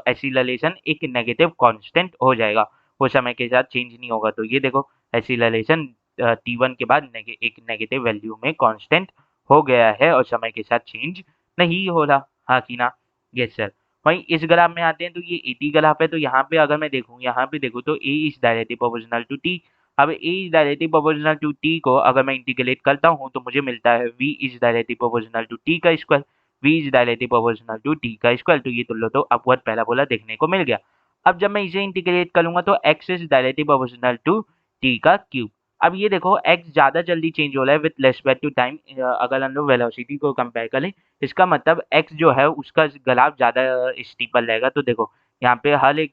B: एक्सीलरेशन एक नेगेटिव कांस्टेंट हो जाएगा, वो समय के साथ चेंज नहीं होगा। तो ये देखो एक्सीलरेशन t1 के बाद एक नेगेटिव वैल्यू में कांस्टेंट हो गया है और समय के साथ चेंज नहीं हो रहा, हाँ कि ना। Yes sir. वहीं इस ग्राफ में आते हैं तो ये 80 ग्राफ है। तो यहाँ पे अगर मैं देखूँ, यहाँ पे देखूँ तो a is directly proportional to t। अब a is directly proportional to t को अगर मैं इंटीग्रेट करता हूँ तो मुझे मिलता है v is directly proportional to t का square, v is directly proportional to t का स्क्वायर। तो ये तुम लो तो अपवर्ड पहला बोला देखने को मिल गया। अब जब मैं इसे इंटीग्रेट करूंगा तो x is directly proportional to t का क्यूब। अब ये देखो x ज़्यादा जल्दी चेंज हो रहा है विथ रेस्पेक्ट टू टाइम। अगर हम लोग वेलोसिटी को कंपेयर करें, इसका मतलब x जो है उसका ग्राफ ज़्यादा स्टीपर रहेगा। तो देखो यहाँ पे हर एक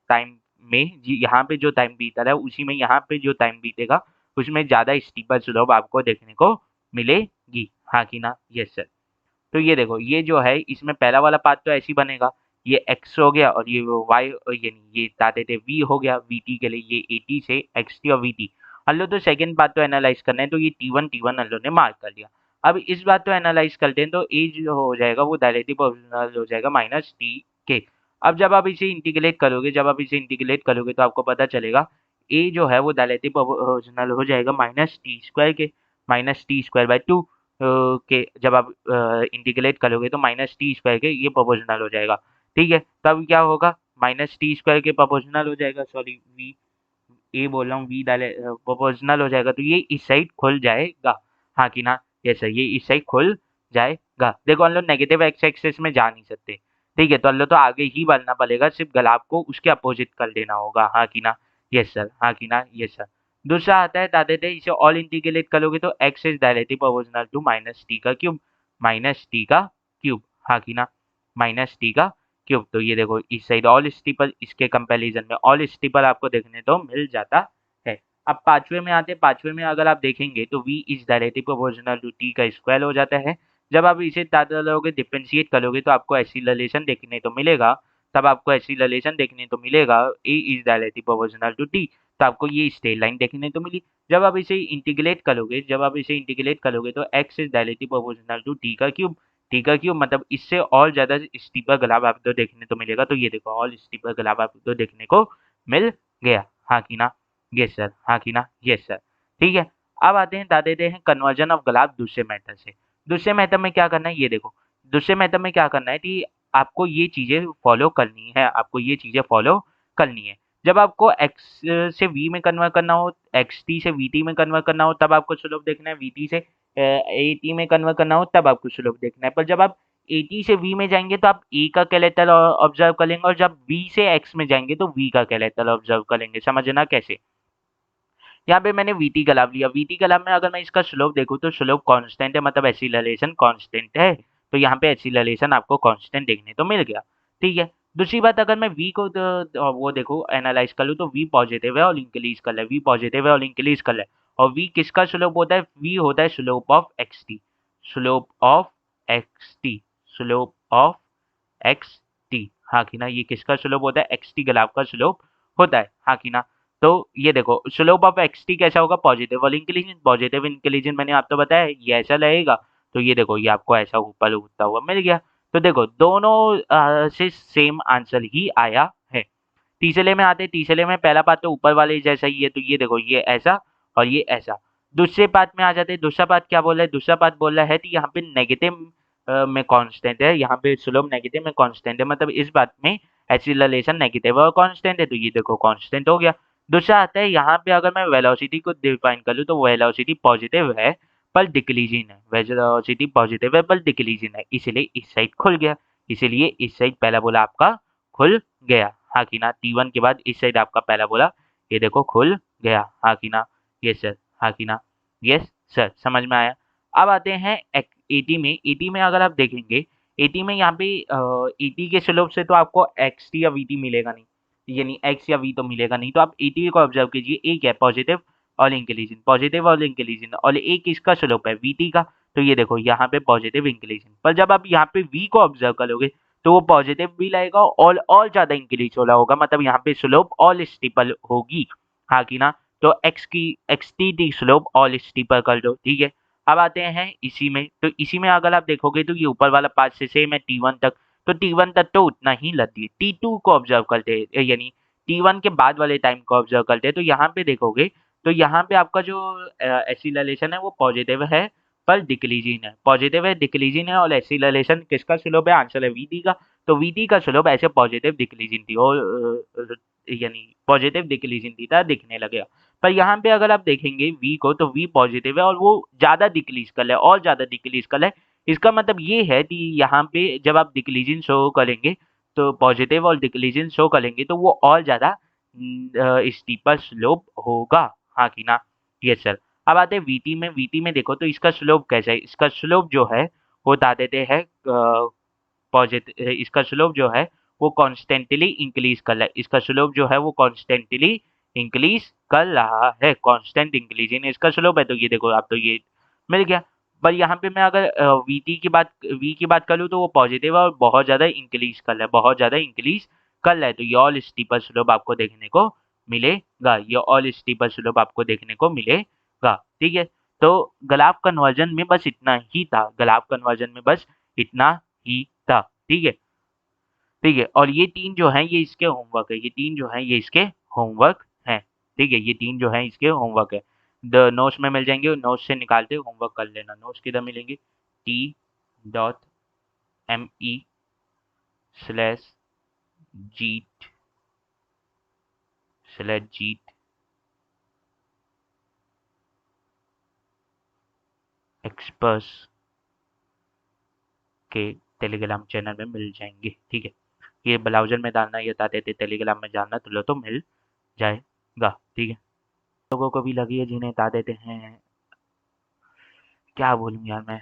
B: टाइम में यहाँ पे जो टाइम बीता रहा है उसी में यहाँ पे जो टाइम बीतेगा उसमें ज़्यादा स्टीपर स्लोप आपको देखने को मिलेगी, हाँ कि ना। Yes sir. तो ये देखो ये जो है इसमें पहला वाला पार्ट तो ऐसे ही बनेगा, ये x हो गया और ये y यानी ये दाते थे v हो गया, vt के लिए ये 80 से xt और vt। हम लोग तो सेकंड पार्ट तो एनालाइज करना है, तो ये t1 हम लोग ने मार्क कर लिया। अब इस बात तो एनालाइज करते हैं तो a जो हो जाएगा वो डायरेक्टली प्रोपोर्शनल हो जाएगा माइनस टी के। अब जब आप इसे इंटीग्रेट करोगे, जब आप इसे इंटीग्रेट करोगे तो आपको पता चलेगा a जो है वो डायरेक्टली प्रोपोर्शनल हो जाएगा माइनस टी स्क्वायर के, माइनस टी स्क्वायर बाई 2 के। जब आप इंटीग्रेट करोगे तो माइनस टी स्क्वायर के ये प्रोपोर्शनल हो जाएगा, ठीक है। तब क्या होगा, माइनस टी स्क्वायर के प्रोपोर्शनल हो जाएगा, सॉरी वी ए बोल रहा हूँ, वी डाले प्रोपोर्शनल हो जाएगा तो ये इस साइड खुल जाएगा, हाँ कि ना। ये सही, ये इस साइड खुल जाएगा। देखो हम लोग नेगेटिव एक्स एक्सिस में जा नहीं सकते, ठीक है, तो हम लोग तो आगे ही बढ़ना पड़ेगा, सिर्फ ग्राफ को उसके अपोजिट कर देना होगा, हाँ कि ना। यस सर, हाँ कि ना। Yes sir. दूसरा आता है बता देते हैं, इसे ऑल इंटीग्रेट करोगे तो x is directly proportional to minus t का क्यूब, माइनस टी का क्यूब, हाँ कि ना, माइनस टी का क्यूब। तो ये देखो इस साइड ऑल स्टीपल, इसके कंपैरिजन में ऑल स्टीपल आपको देखने तो मिल जाता है। अब पांचवे में आते हैं, पांचवे में अगर आप देखेंगे तो v is directly proportional to t का स्क्वायर हो जाता है। जब आप इसे डालोगे डिफरेंशिएट करोगे तो आपको ऐसी रिलेशन देखने तो मिलेगा, तब आपको ऐसी रिलेशन देखने तो मिलेगा a is directly proportional to t, तो आपको ये स्ट्रेट लाइन देखने तो मिली। जब आप इसे इंटीग्रेट करोगे, जब आप इसे इंटीग्रेट करोगे तो x is directly proportional to t का क्यूब, t का क्यूब मतलब इससे और ज्यादा स्टीपर ग्राफ आपको देखने तो मिलेगा। तो ये देखो ऑल स्टीपर ग्राफ आपको देखने को मिल गया, हाँ कि ना, यस सर, हाँ कि ना, यस सर। ठीक है, अब आते हैं बता देते हैं कन्वर्जन ऑफ ग्राफ दूसरे मेथड से। दूसरे मेथड में क्या करना है, ये देखो दूसरे मेथड में क्या करना है कि आपको ये चीजें फॉलो करनी है, आपको ये चीजें फॉलो करनी है। जब आपको x से v में कन्वर्ट करना हो, xt से vt में कन्वर्ट करना हो, तब आपको स्लोप देखना है, vt से at में कन्वर्ट करना हो तब आपको स्लोप देखना है। पर जब आप at से v में जाएंगे तो आप a का कैरेक्टर ऑब्जर्व करेंगे, और जब v से x में जाएंगे तो v का कैरेक्टर ऑब्जर्व करेंगे। समझना कैसे, यहाँ पे मैंने वीटी ग्राफ लिया, वीटी ग्राफ में अगर मैं इसका स्लोप देखूँ तो स्लोप कांस्टेंट है, मतलब एक्सीलरेशन कांस्टेंट है, तो यहाँ पे एक्सीलरेशन आपको कांस्टेंट देखने तो मिल गया। ठीक है, दूसरी बात अगर मैं वी को वो देखो एनालाइज कर लूँ तो वी पॉजिटिव है और इंक्रीज कर है, वी पॉजिटिव है और इंक्रीज कर है। और वी किसका स्लोप होता है, वी होता है slope of x T, slope of x T, slope of x T, हाँ कि ना, ये किसका स्लोप होता है, एक्स टी ग्राफ का स्लोप होता है, हाँ कि ना। तो ये देखो स्लोप ऑफ एक्स टी कैसा होगा, पॉजिटिव और इंक्लिजन, पॉजिटिव इंक्लिजन मैंने आपको बताया ये ऐसा रहेगा। तो ये देखो ये आपको ऐसा ऊपर उठता हुआ मिल गया। तो देखो दोनों से सेम आंसर ही आया है। तीसरे में आते, तीसरे में पहला पार्ट तो ऊपर वाले जैसा ही है, तो ये देखो ये ऐसा और ये ऐसा। दूसरे पार्ट में आ जाते, दूसरा पार्ट क्या बोल रहा है, दूसरा पार्ट बोल रहा है कि यहाँ पे नेगेटिव में कांस्टेंट है, यहाँ पे स्लोप नेगेटिव में कांस्टेंट है, मतलब इस बात में एक्सीलरेशन नेगेटिव और कांस्टेंट है, तो ये देखो कांस्टेंट हो गया। दूसरा आता है यहाँ पे अगर मैं वेलोसिटी को डिफाइन कर लूँ तो वेलोसिटी पॉजिटिव है पर डिक्रीजिंग है, वेलोसिटी पॉजिटिव है पर डिक्रीजिंग है, इसलिए इस साइड खुल गया, इसीलिए इस साइड पहला बोला आपका खुल गया, हाँ कि ना। T1 के बाद इस साइड आपका पहला बोला ये देखो खुल गया, हाँ कि ना, यस सर, हाँ कि ना, यस सर, समझ में आया। अब आते हैं एटी में, एटी में अगर आप देखेंगे, एटी में यहाँ पे एटी के स्लोप से तो आपको एक्स टी या वी टी मिलेगा नहीं, यानी एक्स या वी तो मिलेगा नहीं, तो आप एटी को ऑब्जर्व कीजिए, एक है पॉजिटिव और इंक्रीजिंग, पॉजिटिव और इंक्रीजिंग, और एक इसका स्लोप है वी टी का। तो ये देखो यहाँ पे पॉजिटिव इंक्रीजिंग, पर जब आप यहाँ पे वी को ऑब्जर्व करोगे तो वो पॉजिटिव भी लाएगा और ज्यादा इंक्रीज हो रहा होगा, मतलब यहाँ पे स्लोप ऑल स्टीपल होगी, हाँ कि ना। तो x T T slope all steeple कर दो, ठीक है। अब आते हैं इसी में, तो इसी में अगर आप देखोगे तो ये ऊपर वाला पार्ट से सेम है T1 तक, तो T1 तक तो उतना ही लगती है, T2 को ऑब्जर्व करते हैं, यानी T1 के बाद वाले टाइम को ऑब्जर्व करते हैं, तो यहाँ पे देखोगे तो यहाँ पे आपका जो एक्सीलरेशन है वो पॉजिटिव है पर डिक्रीजिंग है, पॉजिटिव है डिक्रीजिंग है, और एक्सीलरेशन किसका स्लोप है, आंसर है वीटी का। तो वीटी का स्लोप ऐसे पॉजिटिव डिक्रीजिंग थी और यानी पॉजिटिव डिक्रीजिंग थी था दिखने लगेगा। पर यहाँ पे अगर आप देखेंगे वी को तो वी पॉजिटिव है और वो ज्यादा डिक्रीज कर है, और ज्यादा डिक्रीज कर है। इसका मतलब ये है कि यहाँ पे जब आप डिक्रीजिंग शो करेंगे तो पॉजिटिव और डिक्रीजिंग शो करेंगे तो वो और ज्यादा स्टीपर स्लोप होगा, हाँ कि ना, यस सर। अब आते हैं वीटी में, वीटी में देखो तो इसका स्लोप कैसा है, इसका स्लोप जो है वो बता देते हैं पॉजिटिव, इसका स्लोप जो है वो कॉन्स्टेंटली इंक्रीज कर रहा है, इसका स्लोप जो है वो कॉन्स्टेंटली इंक्रीज कर रहा है, कांस्टेंट इंक्रीजिंग इसका स्लोप है। तो ये देखो आप तो ये मिल गया। पर यहाँ पे मैं अगर वीटी की बात, वी की बात करूँ तो वो पॉजिटिव है और बहुत ज्यादा इंक्रीज कर रहा है, बहुत ज्यादा इंक्रीज कर रहा है, तो ये ऑल स्टीपर स्लोप आपको देखने को मिलेगा, ये ऑल स्टीपर स्लोप आपको देखने को मिलेगा, ठीक है। तो ग्राफ कन्वर्जन में बस इतना ही था, ग्राफ कन्वर्जन में बस इतना ही था, ठीक है, ठीक है। और ये तीन जो हैं ये इसके होमवर्क है, ये तीन जो हैं ये इसके होमवर्क हैं, ठीक है, ये तीन जो हैं इसके होमवर्क है। द नोट्स में मिल जाएंगे, नोट्स से निकालते होमवर्क कर लेना। नोट्स किधर मिलेंगे, t.me/jeet/jeet एक्सपर्स के टेलीग्राम चैनल में मिल जाएंगे, ठीक है। ये ब्राउज़र में डालना, ये बताते थे टेलीग्राम में जाना तो लो तो मिल जाएगा, ठीक है। लोगों को भी लगी है जिन्हें बता देते हैं। क्या बोलूँ यार मैं।